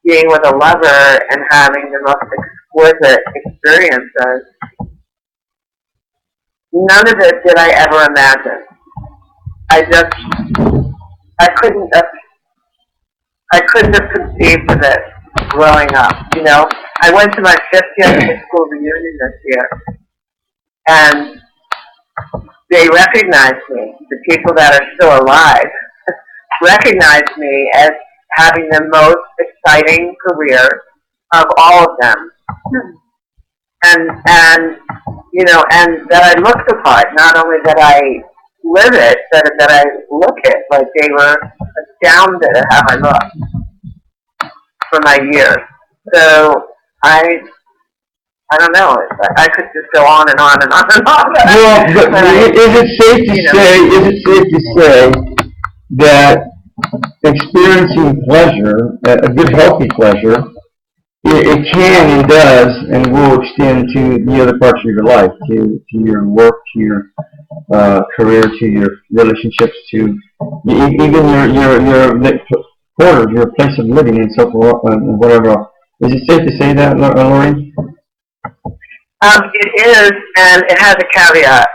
being with a lover and having the most exquisite experiences. None of it did I ever imagine. I couldn't have conceived of it growing up, I went to my 50th high school reunion this year, and they recognized me. The people that are still alive recognized me as having the most exciting career of all of them. And that I looked the part, not only that I live it, but that I look it. Like, they were astounded at how I looked for my years. So I don't know. I could just go on and on and on and on. Well, but is it safe to say that experiencing pleasure, a good healthy pleasure, it can and does and will extend to the other parts of your life, to your work, to your career, to your relationships, to even your quarters, your place of living, and so forth, and whatever else. Is it safe to say that, Laurie? It is, and it has a caveat.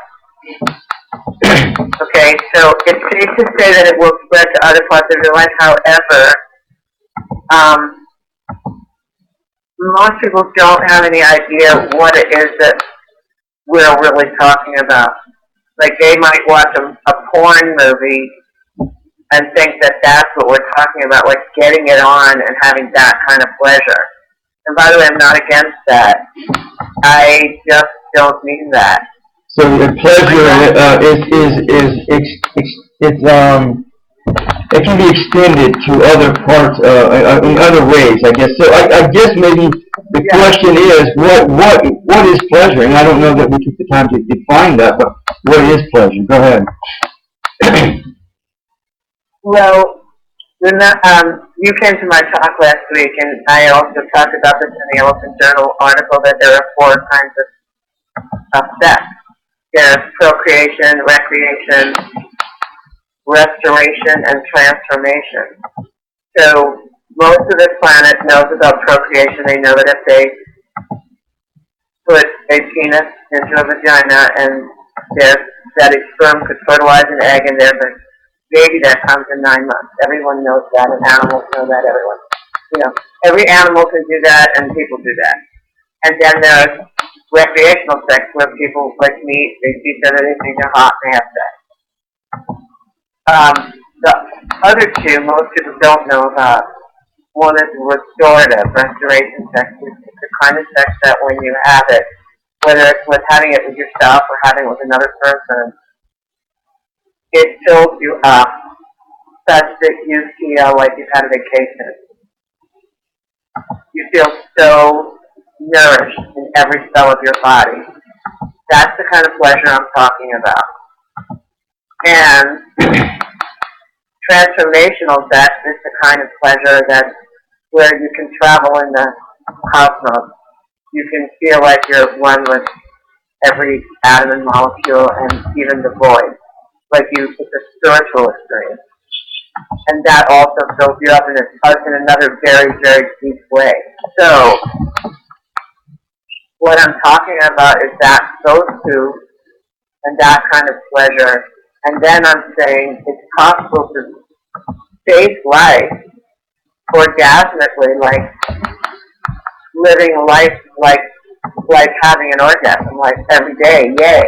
Okay, so it's safe to say that it will spread to other parts of your life. However, most people don't have any idea what it is that we're really talking about. Like, they might watch a porn movie and think that that's what we're talking about, like getting it on and having that kind of pleasure. And by the way, I'm not against that. I just don't mean that. So your pleasure it can be extended to other parts in other ways, I guess. So I guess maybe the question is, what is pleasure? And I don't know that we took the time to define that, but what is pleasure? Go ahead. Well, you came to my talk last week, and I also talked about this in the Elephant Journal article, that there are 4 kinds of sex. There's procreation, recreation, restoration, and transformation. So most of this planet knows about procreation. They know that if they put a penis into a vagina and that a sperm could fertilize an egg, and there's a baby that comes in 9 months. Everyone knows that, and animals know that, everyone. You know, every animal can do that, and people do that. And then there's recreational sex, where people like meet, they see each other, they think they're hot, and they have sex. The other two, most people don't know about. One is restorative, restoration sex. It's the kind of sex that when you have it, whether it's with having it with yourself or having it with another person, it fills you up such that you feel like you've had a vacation. You feel so nourished in every cell of your body. That's the kind of pleasure I'm talking about. And transformational sex is the kind of pleasure that's where you can travel in the cosmos. You can feel like you're one with every atom and molecule and even the void. Like it's a spiritual experience. And that also fills you up in another very, very deep way. So, what I'm talking about is those two, and that kind of pleasure. And then I'm saying it's possible to face life orgasmically, like living life like having an orgasm, like every day, yay.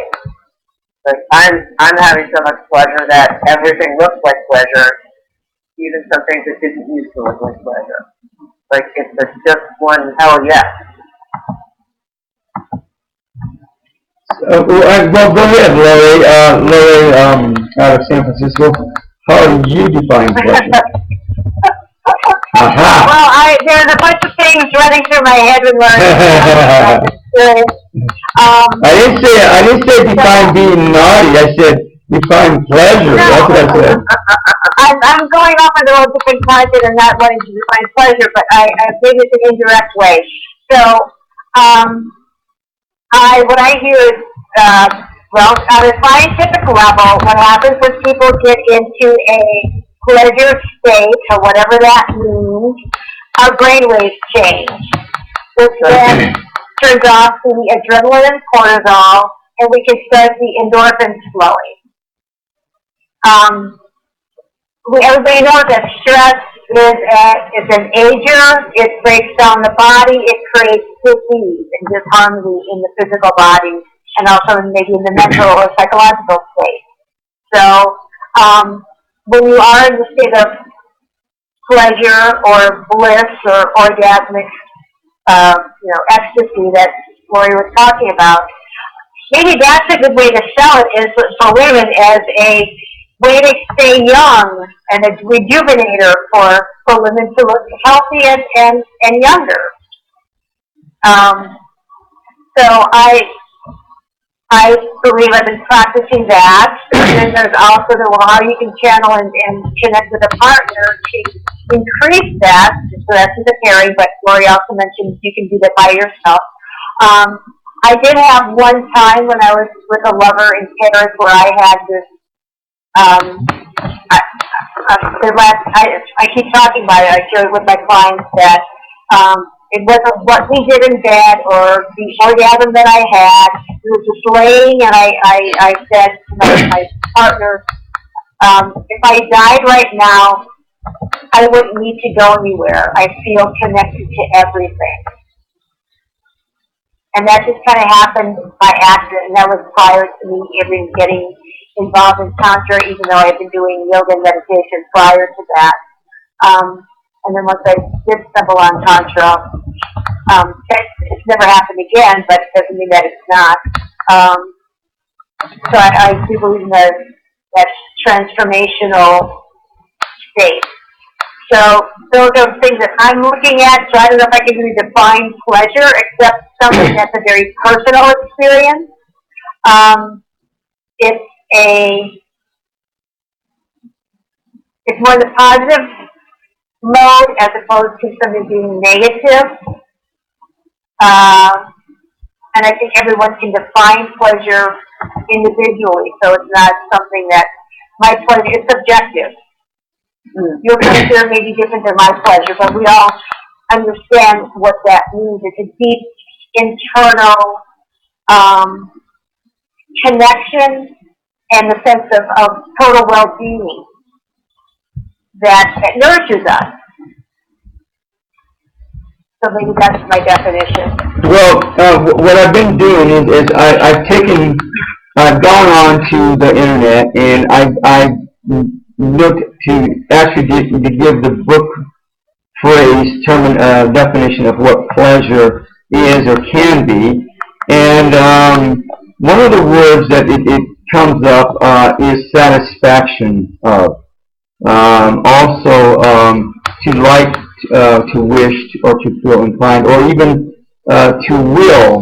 Like I'm having so much pleasure that everything looks like pleasure, even some things that didn't used to look like pleasure. Like it's just one hell yes. Well, go ahead, Laurie. Laurie, out of San Francisco. How do you define pleasure? Well, there's a bunch of things running through my head when learning. I didn't say define being naughty. I said define pleasure. No. That's what I said. I'm going off on a little different content and not wanting to define pleasure, but I think it's an indirect way. So, what I hear is, well, on a scientific level, what happens when people get into a pleasure state, or whatever that means, our brainwaves change, which then turns off the adrenaline and cortisol, and we can start the endorphins flowing. Everybody knows that stress is an ager. It breaks down the body. It creates disease and disharmony in the physical body, and also maybe in the mental or psychological state. So, when you are in the state of pleasure or bliss or orgasmic, ecstasy that Laurie was talking about, maybe that's a good way to sell it, is for women as a way to stay young and a rejuvenator for women to look healthy and younger. So I believe I've been practicing that. And then there's also how you can channel and connect with a partner to increase that. So that's with the pairing, but Laurie also mentioned you can do that by yourself. I did have one time when I was with a lover in Paris where I had this, I keep talking about it. I share it with my clients that it wasn't what we did in bed or the orgasm that I had. It was just laying, and I said to my partner, if I died right now, I wouldn't need to go anywhere. I feel connected to everything. And that just kind of happened by accident, and that was prior to me even getting involved in Tantra, even though I had been doing yoga and meditation prior to that. And then once I did stumble on Tantra, it's never happened again, but it doesn't mean that it's not. So I do believe in that transformational state. So those are things that I'm looking at. So I don't know if I can really define pleasure, except something that's a very personal experience. It's more the positive mode as opposed to something being negative. And I think everyone can define pleasure individually, so it's not something that my pleasure is subjective. Your pleasure may be different than my pleasure, but we all understand what that means. It's a deep internal connection and the sense of total well-being that nourishes us. So maybe that's my definition. Well, what I've been doing is I've gone on to the internet and I've looked to actually to give the book phrase, definition of what pleasure is or can be. And one of the words that it comes up is satisfaction of. Also, to like, to wish, or to feel inclined, or even to will,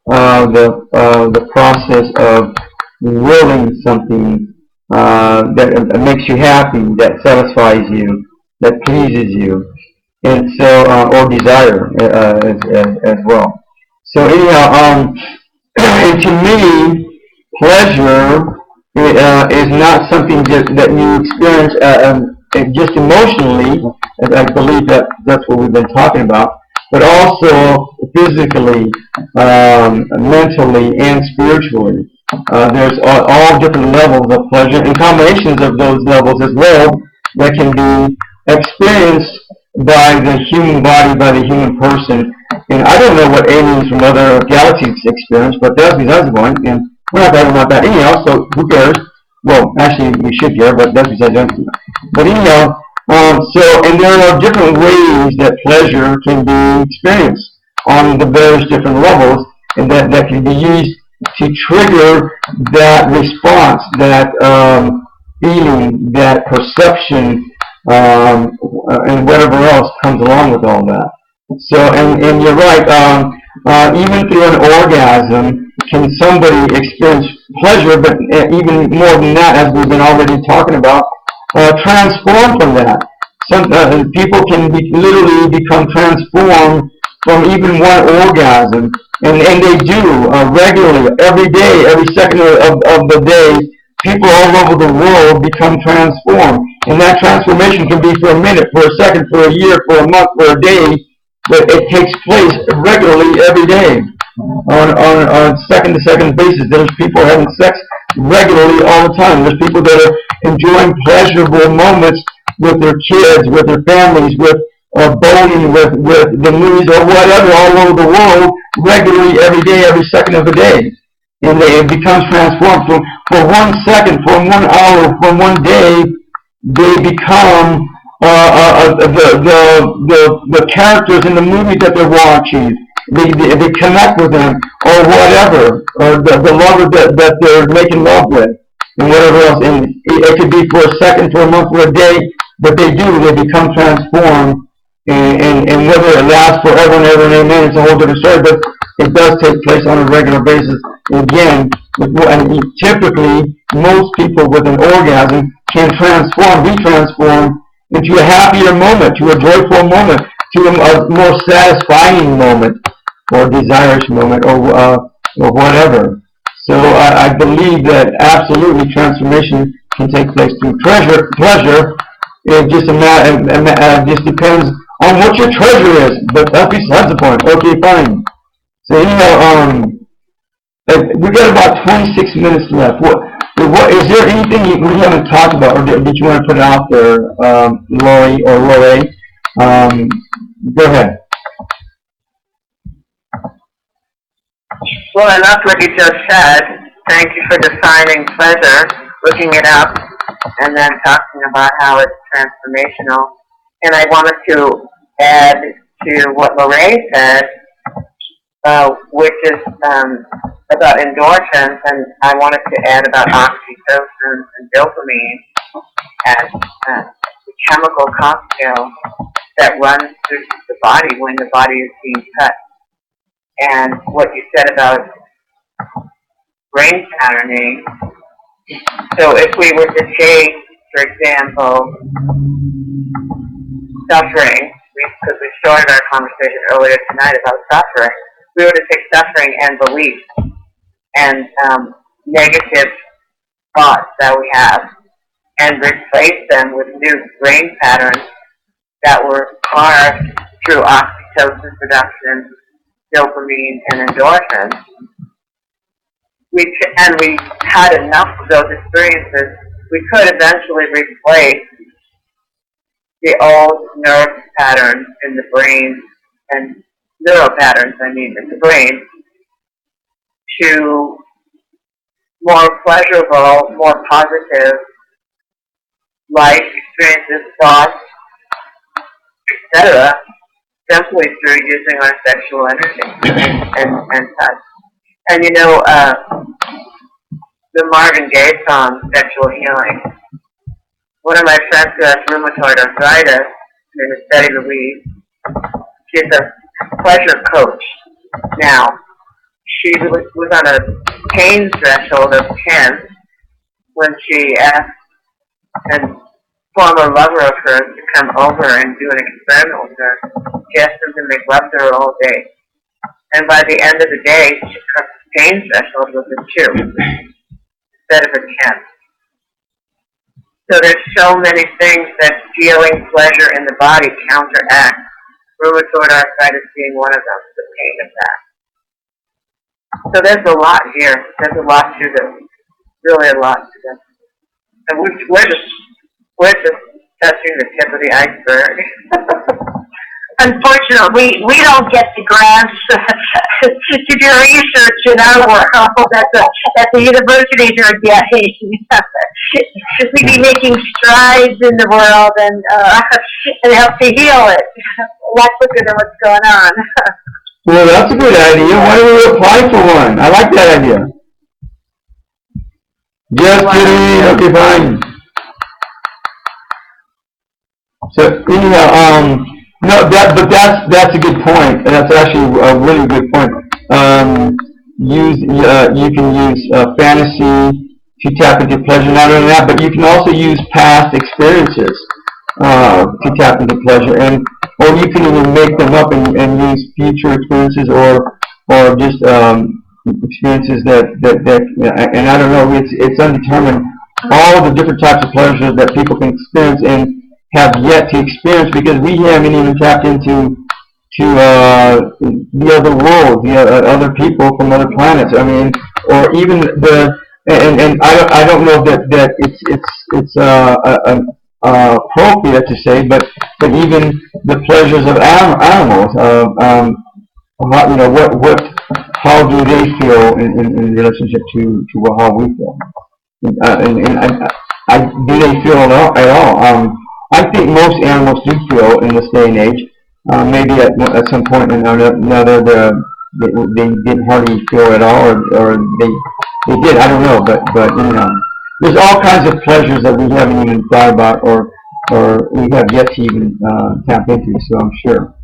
the process of willing something that makes you happy, that satisfies you, that pleases you, and so, or desire as well. So anyhow, and to me, pleasure is not something that you experience just emotionally, as I believe that's what we've been talking about, but also physically, mentally, and spiritually. There's all different levels of pleasure and combinations of those levels as well that can be experienced by the human body, by the human person. And I don't know what aliens from other galaxies experience, but that's besides the point. And we're not talking about that anyhow, so who cares? Well, actually, we should care, but that's besides the point. But anyhow, and there are different ways that pleasure can be experienced on the various different levels, and that can be used to trigger that response, that feeling, that perception, and whatever else comes along with all that. So, and you're right, even through an orgasm, can somebody experience pleasure, but even more than that, as we've been already talking about, transform from that. Some people can literally become transformed from even one orgasm, and they do regularly, every day, every second of the day. People all over the world become transformed, and that transformation can be for a minute, for a second, for a year, for a month, for a day, but it takes place regularly every day on a second-to-second basis. There's people having sex regularly all the time. There's people that are enjoying pleasurable moments with their kids, with their families, with bowling, with the movies, or whatever, all over the world, regularly every day, every second of the day. And it becomes transformed for 1 second, for 1 hour, for 1 day. They become the characters in the movie that they're watching. They connect with them, or whatever, or the lover that they're making love with, and whatever else. And it could be for a second, for a month, for a day, but they become transformed. And whether it lasts forever and ever and amen, it's a whole different story, but it does take place on a regular basis. And again, and typically, most people with an orgasm can be transformed into a happier moment, to a joyful moment, to a more satisfying moment, or desirous moment, or whatever. So I believe that absolutely transformation can take place through pleasure. It just just depends on what your treasure is, but that's besides the point. Okay, fine. So anyhow, we got about 26 minutes left. What is there anything we haven't talked about, or did you want to put it out there, Laurie or Lorae? Go ahead. Well, I loved what you just said. Thank you for defining pleasure, looking it up, and then talking about how it's transformational. And I wanted to add to what Lorae said, which is about endorphins, and I wanted to add about oxytocin and dopamine as the chemical cocktail that runs through the body when the body is being touched. And what you said about brain patterning, so if we were to take, for example, suffering, because we started our conversation earlier tonight about suffering, we were to take suffering and belief and negative thoughts that we have and replace them with new brain patterns that were carved through oxytocin production, dopamine, and endorphins. We had enough of those experiences, we could eventually replace the old nerve patterns in the brain and neural patterns, I mean, in the brain, to more pleasurable, more positive life experiences, thoughts, etc., simply through using our sexual energy and touch. And you know, the Marvin Gaye song, Sexual Healing, one of my friends who has rheumatoid arthritis, her name is Betty Louise, she's a pleasure coach now. She was on a pain threshold of 10 when she asked a former lover of hers to come over and do an experiment with her. She asked him to make love to her all day. And by the end of the day, her pain threshold was a 2 instead of a 10. So there's so many things that feeling pleasure in the body counteracts. Rheumatoid arthritis being one of them, the pain of that. So there's a lot here. There's a lot to this. Really a lot to this. And we're just touching the tip of the iceberg. Unfortunately, we don't get the grants to do research in our world that the universities are getting. We'd be making strides in the world and help to heal it a lot quicker than what's going on. Well, that's a good idea. Why don't we apply for one? I like that idea. Just kidding. Okay, fine. So anyhow, no, that's a good point. That's actually a really good point. You can use fantasy to tap into pleasure. Not only that, but you can also use past experiences to tap into pleasure, or you can even make them up and use future experiences or just experiences that and I don't know. It's undetermined. All the different types of pleasure that people can experience and have yet to experience because we haven't even tapped into the other world, the other people from other planets. I mean, or even and I don't know that it's appropriate to say, but even the pleasures of animals. How do they feel in relationship to how we feel? Do they feel at all? I think most animals do feel in this day and age. Maybe at some point or another, they didn't hardly feel at all, or they did. I don't know, but there's all kinds of pleasures that we haven't even thought about, or we have yet to even tap into. So I'm sure.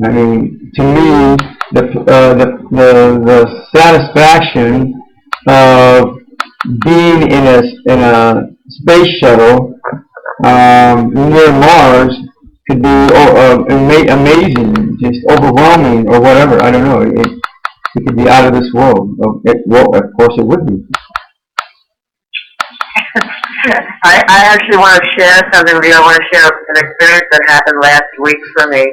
I mean, to me, the satisfaction of being in a space shuttle near Mars could be amazing, just overwhelming, or whatever. I don't know. It could be out of this world. Well, of course, it would be. I actually want to share something with you. I want to share an experience that happened last week for me.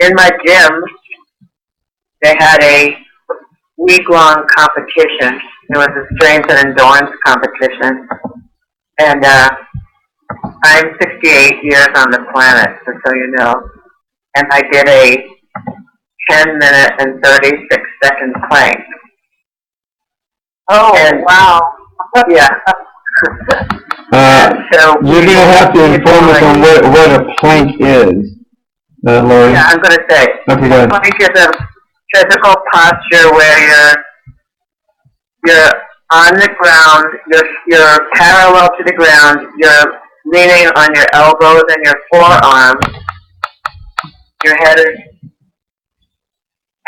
In my gym, they had a week-long competition. It was a strength and endurance competition. And I'm 68 years on the planet, just so you know. And I did a 10-minute and 36-second plank. Oh, and, wow. Yeah. So you're going to have to inform us on what a plank is, Laurie. Yeah, I'm going to say. Okay, go ahead. Plank is a physical posture where you're on the ground, you're parallel to the ground, you're leaning on your elbows and your forearms, your head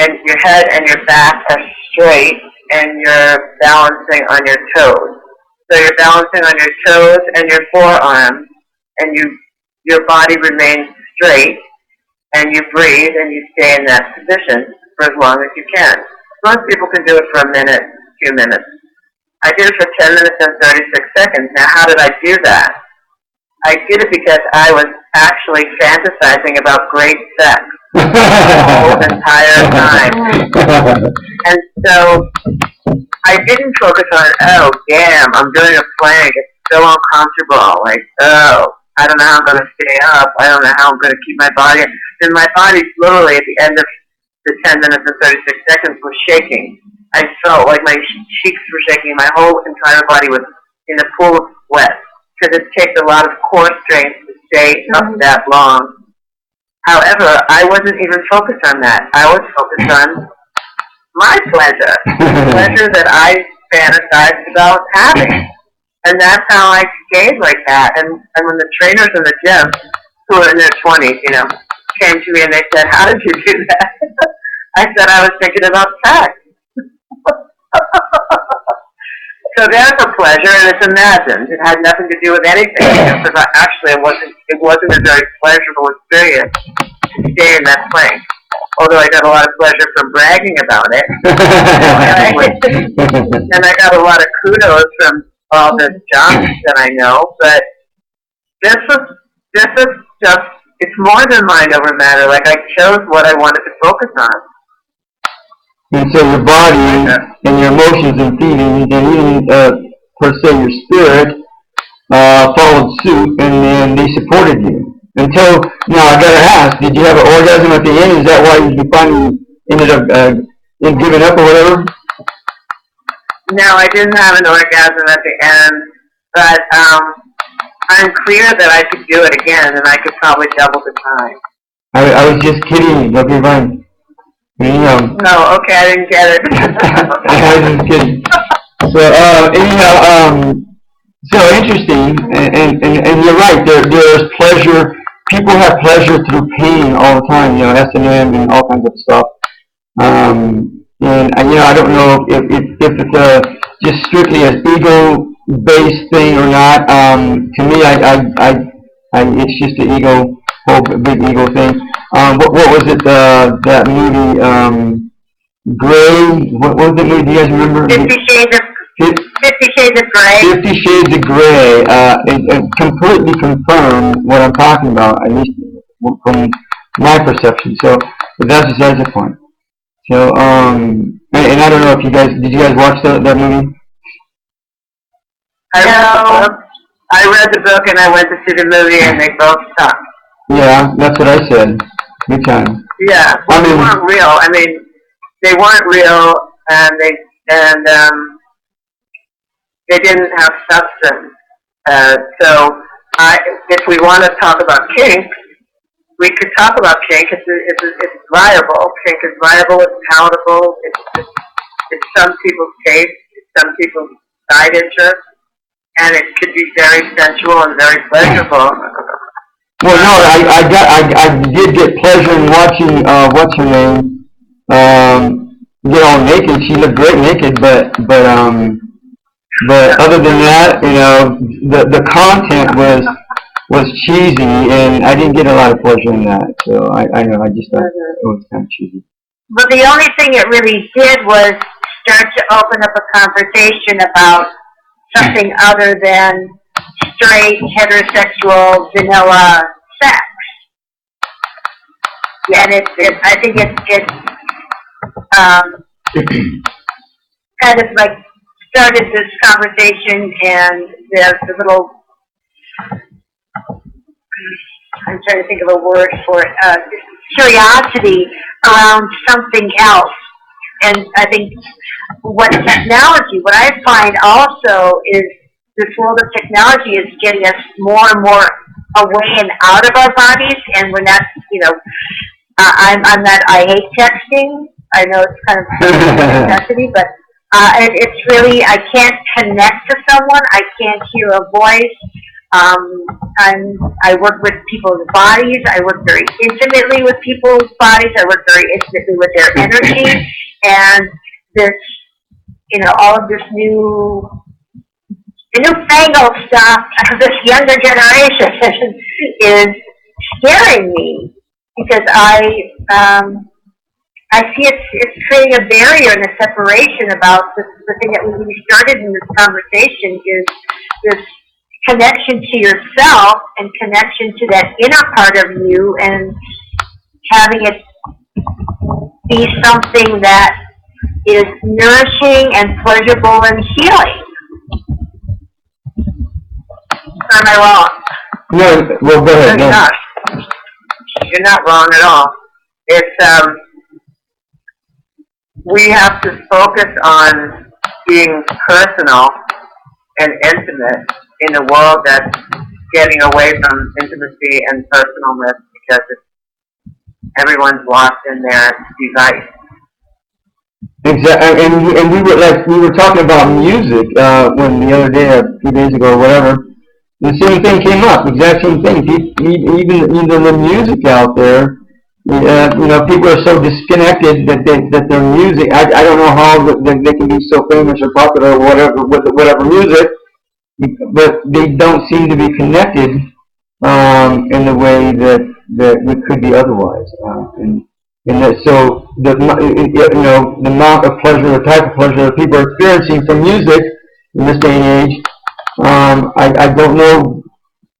and your back are straight, and you're balancing on your toes. So you're balancing on your toes and your forearms, and your body remains straight, and you breathe, and you stay in that position for as long as you can. Most people can do it for a minute, 2 minutes. I did it for 10 minutes and 36 seconds. Now, how did I do that? I did it because I was actually fantasizing about great sex the whole entire time. And so I didn't focus on, oh, damn, I'm doing a plank. It's so uncomfortable. Like, oh, I don't know how I'm going to stay up. I don't know how I'm going to keep my body. And my body literally at the end of the 10 minutes and 36 seconds was shaking. I felt like my cheeks were shaking. My whole entire body was in a pool of sweat because it takes a lot of core strength to stay up that long. However, I wasn't even focused on that. I was focused on my pleasure, the pleasure that I fantasized about having. And that's how I stayed like that. And when the trainers in the gym, who are in their 20s, you know, came to me and they said, how did you do that? I said, I was thinking about sex. So there's a pleasure, and it's imagined. It had nothing to do with anything. Because actually, it wasn't a very pleasurable experience to stay in that place. Although I got a lot of pleasure from bragging about it. And I got a lot of kudos from all the jobs that I know. But this is just, it's more than mind over matter. Like, I chose what I wanted to focus on. And so your body and your emotions and feelings and even, per se, your spirit, followed suit, and then they supported you. Until, now I gotta ask, did you have an orgasm at the end? Is that why you finally ended up, giving up or whatever? No, I didn't have an orgasm at the end, but, I'm clear that I could do it again, and I could probably double the time. I was just kidding. Okay, fine. No, okay, I didn't get it. I was just kidding. So, anyhow, so interesting, and you're right, there's pleasure, people have pleasure through pain all the time, you know, S&M and all kinds of stuff. And, you know, I don't know if it's just strictly an ego-based thing or not. To me, it's just an ego, whole big ego thing. What was it, that movie, Grey, what was the movie, do you guys remember? 50 Shades of Grey. 50 Shades of Grey, it completely confirmed what I'm talking about, at least from my perception. So, but that's besides the point. So, and I don't know if did you guys watch that movie? I read the book and I went to see the movie and they both sucked. Yeah, that's what I said. Good time. Yeah, well, they weren't real. I mean, they weren't real, and they didn't have substance. So, if we want to talk about kink, we could talk about kink. It's viable. Kink is viable. It's palatable. It's some people's taste. It's some people's side interest, and it could be very sensual and very pleasurable. Well, no, I did get pleasure in watching, what's her name, get all naked. She looked great naked, but other than that, you know, the content was cheesy, and I didn't get a lot of pleasure in that. So I know, I just thought it was kind of cheesy. But the only thing it really did was start to open up a conversation about something other than straight, heterosexual, vanilla sex. And I think it kind of like started this conversation and the little, I'm trying to think of a word for it, curiosity around something else. And I think what I find also is this world of technology is getting us more and more away and out of our bodies, and we're not, you know, I hate texting. I know it's kind of a necessity, but it's really, I can't connect to someone. I can't hear a voice. I work with people's bodies. I work very intimately with people's bodies. I work very intimately with their energy, and this, you know, all of this the newfangled stuff of this younger generation is scaring me, because I see it's creating a barrier and a separation about the thing that we started in this conversation is this connection to yourself and connection to that inner part of you, and having it be something that is nourishing and pleasurable and healing. or am I wrong? No, well, go ahead. No, you're not. You're not wrong at all. It's, we have to focus on being personal and intimate in a world that's getting away from intimacy and personalness because everyone's lost in their device. Exactly, and we were talking about music when the other day, a few days ago or whatever. The same thing came up, exact same thing. Even the music out there, people are so disconnected that their music. I don't know how they can be so famous or popular or whatever with whatever music, but they don't seem to be connected in the way that it could be otherwise. So the amount of pleasure, the type of pleasure that people are experiencing from music in this day and age. I don't know.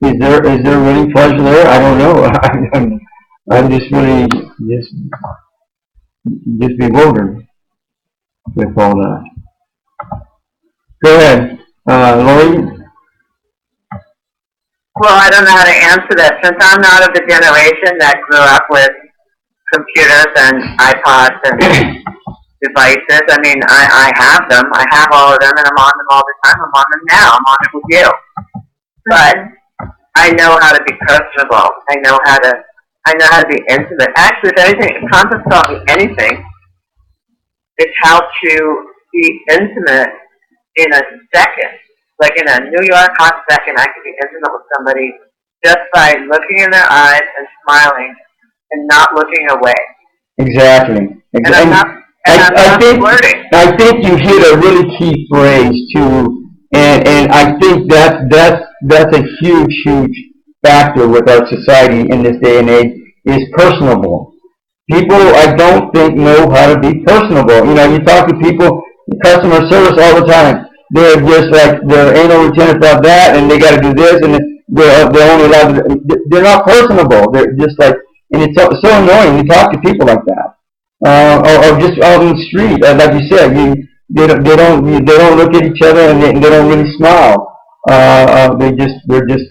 Is there really pleasure there? I don't know. I'm just really just bewildered with all that. Go ahead, Laurie. Well, I don't know how to answer that since I'm not of the generation that grew up with computers and iPods and devices. I mean, I have them. I have all of them, and I'm on them all the time. I'm on them now. I'm on it with you. But I know how to be personable. I know how to be intimate. Actually, if anything, if Tantra taught me anything, it's how to be intimate in a second. Like in a New York hot second, I could be intimate with somebody just by looking in their eyes and smiling and not looking away. Exactly. And I'm not flirting. I think you hit a really key phrase too, and I think that's a huge factor with our society in this day and age is personable. People, I don't think, know how to be personable. You talk to people, customer service all the time. They're just like, they're anal retentive about that, and they got to do this, and they're only allowed to, they're not personable. They're just like, and it's so annoying to talk to people like that. Or just out in the street, like you said, they don't look at each other, and they don't really smile. They're just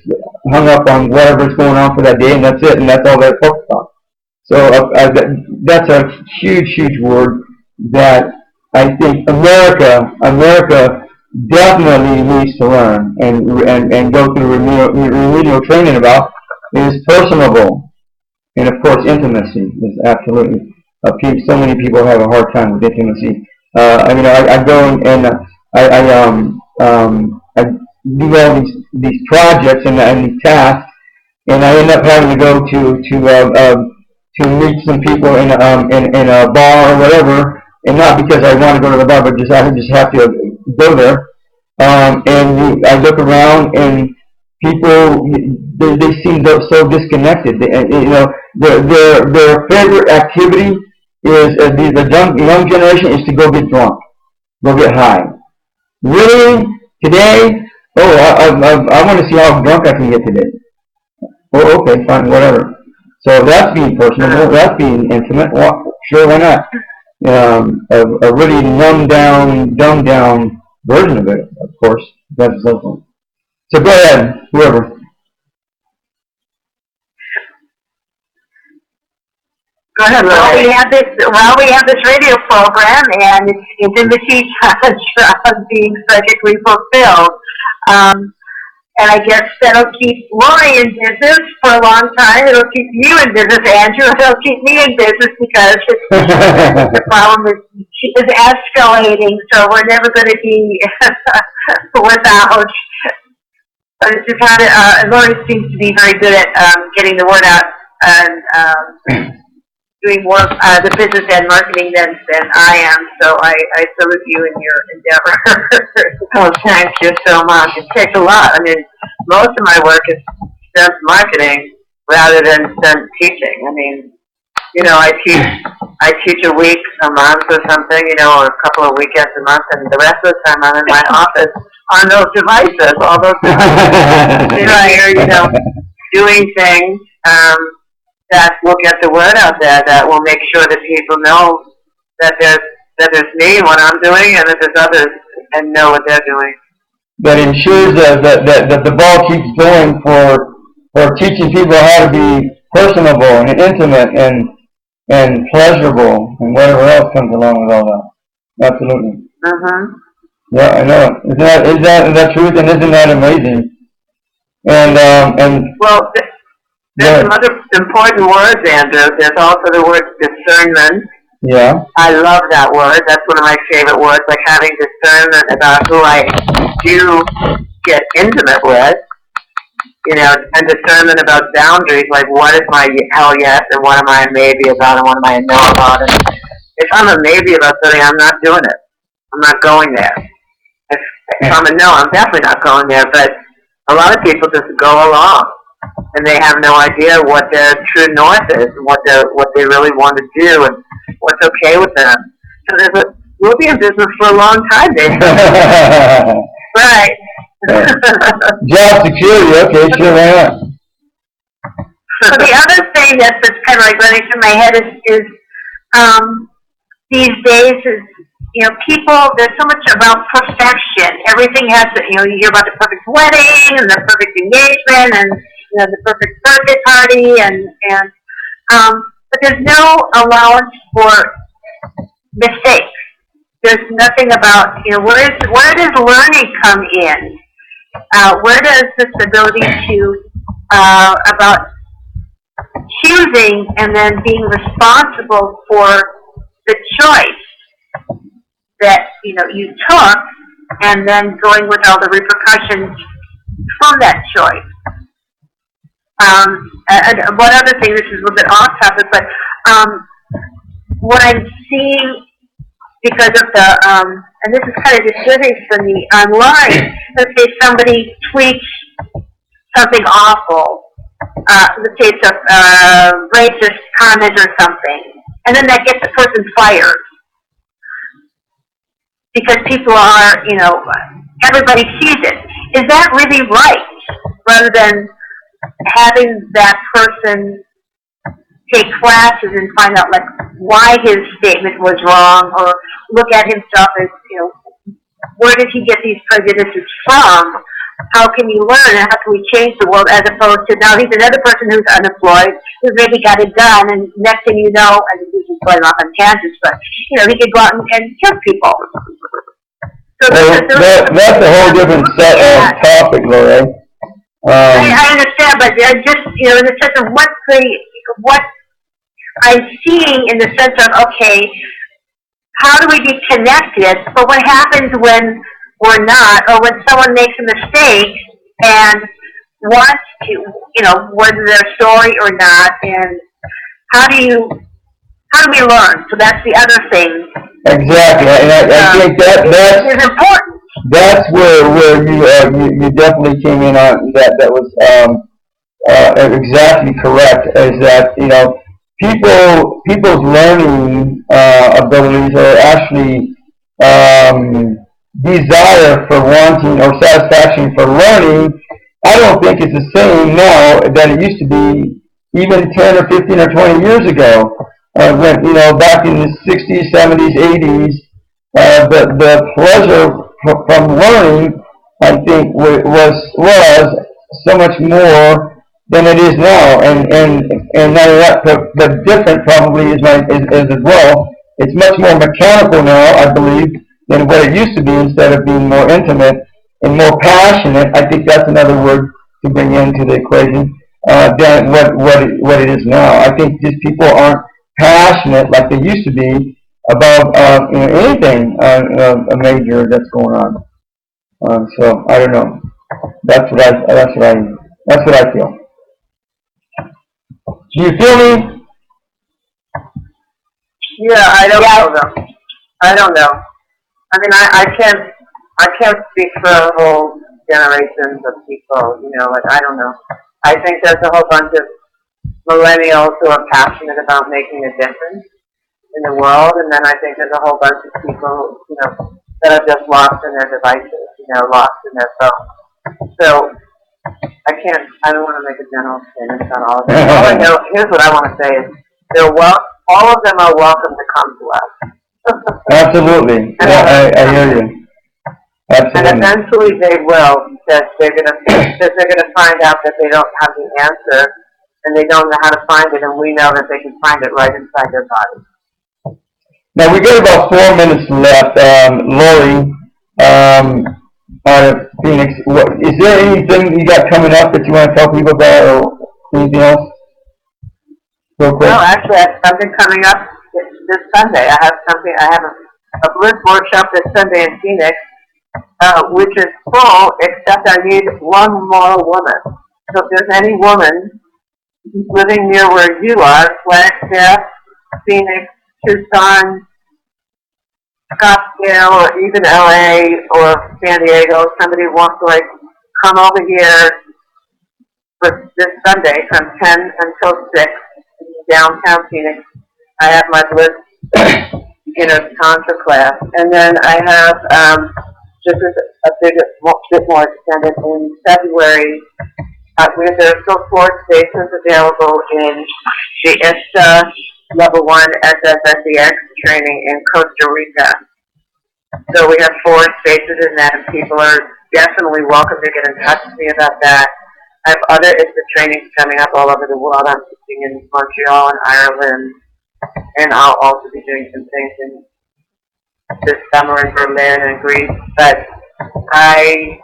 hung up on whatever's going on for that day, and that's it, and that's all they're focused on. So that's a huge word that I think America definitely needs to learn and go through remedial training about is personable, and of course intimacy is absolutely. So many people have a hard time with intimacy. I go and I do all these projects and these tasks, and I end up having to go to meet some people in a bar or whatever, and not because I want to go to the bar, but I just have to go there. I look around, and people they seem so disconnected. Their favorite activity is the young generation is to go get drunk, go get high. Really, today? Oh, I want to see how drunk I can get today. Oh, okay, fine, whatever. So that's being personal. That's being intimate. Well, sure, why not? A really dumbed down version of it, of course. That's something. So go ahead, whoever. Go ahead, well, we have this radio program, and it's intimacy Tantra being psychically fulfilled. And I guess that'll keep Laurie in business for a long time. It'll keep you in business, Andrew. It'll keep me in business because the problem is escalating, so we're never going to be without. But it's just kind of, Laurie seems to be very good at getting the word out and doing more the business and marketing than I am. So I salute you in your endeavor. Oh, thank you so much. It takes a lot. I mean, most of my work is done marketing rather than teaching. I mean, I teach a week, a month or something, or a couple of weekends a month, and the rest of the time I'm in my office on those devices, all those devices. Here, doing things that will get the word out there, that will make sure that people know that there's me, what I'm doing, and that there's others and know what they're doing. that ensures that the ball keeps going for teaching people how to be personable and intimate and pleasurable and whatever else comes along with all that. Absolutely. Yeah, I know. Is that truth? And isn't that amazing? And well, there's some other important words, Andrew. There's also the word discernment. Yeah. I love that word. That's one of my favorite words, like having discernment about who I do get intimate with, you know, and discernment about boundaries, like what is my hell yes and what am I a maybe about and what am I a no about. And if I'm a maybe about something, I'm not doing it. I'm not going there. If I'm a no, I'm definitely not going there. But a lot of people just go along, and they have no idea what their true north is, and what they really want to do, and what's okay with them. So we'll be in business for a long time, Dave. Right. Job security, okay, sure, why not? So the other thing that's kind of like running through my head is these days is, you know, people, there's so much about perfection. Everything has to, you know, you hear about the perfect wedding and the perfect engagement and, you know, the perfect birthday party but there's no allowance for mistakes. There's nothing about, you know, where does learning come in? Where does this ability to, about choosing and then being responsible for the choice that, you know, you took and then going with all the repercussions from that choice? And one other thing, this is a little bit off topic, but what I'm seeing because of the, and this is kind of disturbing for me, online, let's say somebody tweets something awful, let's say it's a racist comment or something, and then that gets the person fired. Because people are, you know, everybody sees it. Is that really right? Rather than having that person take classes and find out, like, why his statement was wrong, or look at himself as, you know, where did he get these prejudices from? How can he learn, and how can we change the world, as opposed to now he's another person who's unemployed, who's maybe got it done, and next thing you know, and this is going off on tangents, but, you know, he could go out and kill people. So that's a whole different set of topic, Laurie. I understand, but just, you know, in the sense of what I'm seeing in the sense of, okay, how do we be connected, but what happens when we're not, or when someone makes a mistake and wants to, you know, whether they're sorry or not, and how do we learn? So that's the other thing. Exactly, and I think that's important. That's where you definitely came in on that was exactly correct. Is that, you know, people's learning abilities are actually desire for wanting or satisfaction for learning. I don't think it's the same now that it used to be even 10 or 15 or 20 years ago. When, you know, back in the 60s, 70s, 80s, the pleasure from learning, I think, was so much more than it is now, and not only that, but different probably is as well. It's much more mechanical now, I believe, than what it used to be. Instead of being more intimate and more passionate, I think that's another word to bring into the equation than what it is now. I think just people aren't passionate like they used to be about you know, anything a major that's going on. So I don't know. That's what I feel. Do you feel me? Yeah, I don't know though. I don't know. I mean, I can't speak for whole generations of people. You know, like, I don't know. I think there's a whole bunch of millennials who are passionate about making a difference in the world, and then I think there's a whole bunch of people, you know, that are just lost in their devices, you know, lost in their phone. So I don't want to make a general statement on all of them. All I know, here's what I want to say is, all of them are welcome to come to us. Absolutely. Yeah, I hear you. Absolutely. And eventually they will, because they're gonna find out that they don't have the answer, and they don't know how to find it, and we know that they can find it right inside their body. Now we got about 4 minutes left. Laurie, out of Phoenix, is there anything you got coming up that you want to tell people about, or anything else? Real quick. No, actually, I have something coming up this Sunday. I have a bliss workshop this Sunday in Phoenix, which is full, except I need one more woman. So if there's any woman living near where you are, Flagstaff, Phoenix, Tucson, Scottsdale, or even LA or San Diego, somebody wants to come over here for this Sunday from 10 until 6 in downtown Phoenix. I have my Bliss Tantra class. And then I have, just as a bit more extended, in February, there are still 4 stations available in the ISTA Level 1 SSSEX training in Costa Rica. So we have 4 spaces in that, and people are definitely welcome to get in touch with me about that. I have other ISTA trainings coming up all over the world. I'm teaching in Montreal and Ireland, and I'll also be doing some things in this summer in Berlin and Greece. But I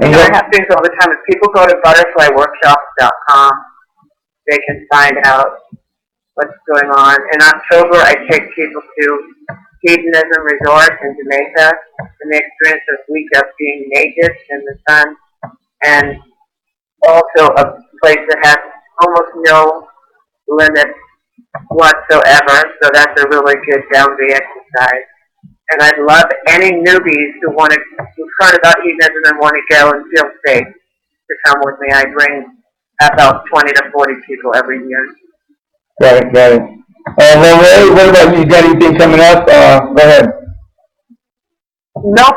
have things all the time. If people go to butterflyworkshops.com, they can find out what's going on. In October, I take people to Hedonism Resort in Jamaica, and they experience a week of being naked in the sun, and also a place that has almost no limits whatsoever, so that's a really good boundary exercise. And I'd love any newbies who've heard about hedonism and want to go and feel safe to come with me. I bring about 20 to 40 people every year. Got it. Laurie, what about you? You got anything coming up? Go ahead. Nope.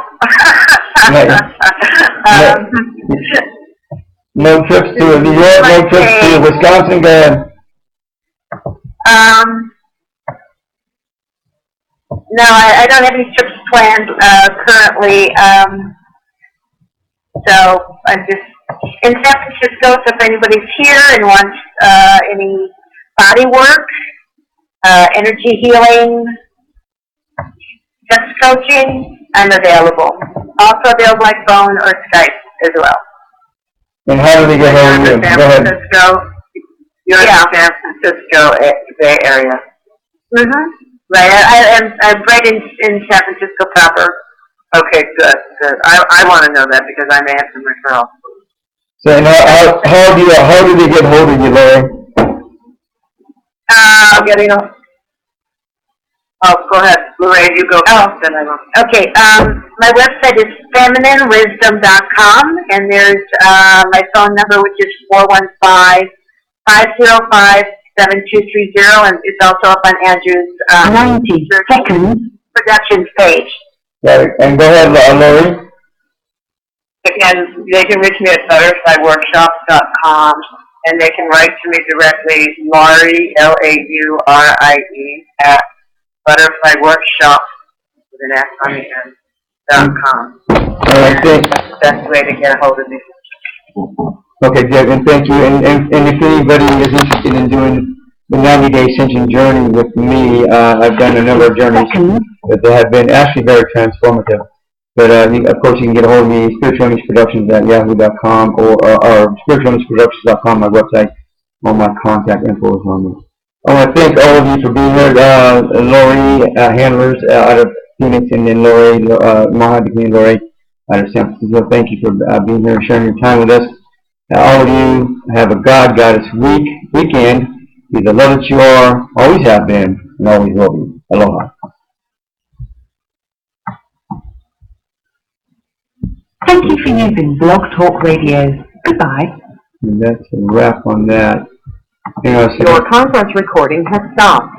No trips to New York, no trips to Wisconsin, go ahead. No, I don't have any trips planned currently. So I'm just in San Francisco. So if anybody's here and wants any body work, energy healing, sex coaching, I'm available. Also available by phone or Skype as well. And how do they get hold of you? San Go ahead. Francisco. You're in the San Francisco Bay Area. Mm-hmm. Right. I'm right in San Francisco proper. Okay, good. I want to know that because I may have some referrals. So how do they get hold of you, Laurie? Go ahead, Lorraine, you go first, then I will. Okay, my website is femininewisdom.com, and there's my phone number, which is 415-505-7230, and it's also up on Andrew's 90 seconds productions page. Right, and go ahead, Laurie. Again, they can reach me at butterflyworkshops.com, and they can write to me directly, Laurie, Laurie, at butterflyworkshops, with an S on the end, .com. Alright, that's the best way to get a hold of me. Okay, good, and thank you. And if anybody is interested in doing the 90-day ascension journey with me, I've done a number of journeys that have been actually very transformative. But of course, you can get a hold of me, spiritualnessproductions@yahoo.com or spiritualnessproductions.com, my website. All my contact info is on there. I want to thank all of you for being here. Laurie Handlers out of Phoenix, and then Laurie Maha Dakini Lorae out of San Francisco. Thank you for being here and sharing your time with us. All of you have a God-Goddess weekend. Be the love that you are, always have been, and always will be. Aloha. Thank you for using Blog Talk Radio. Goodbye. And that's a wrap on that. Your conference recording has stopped.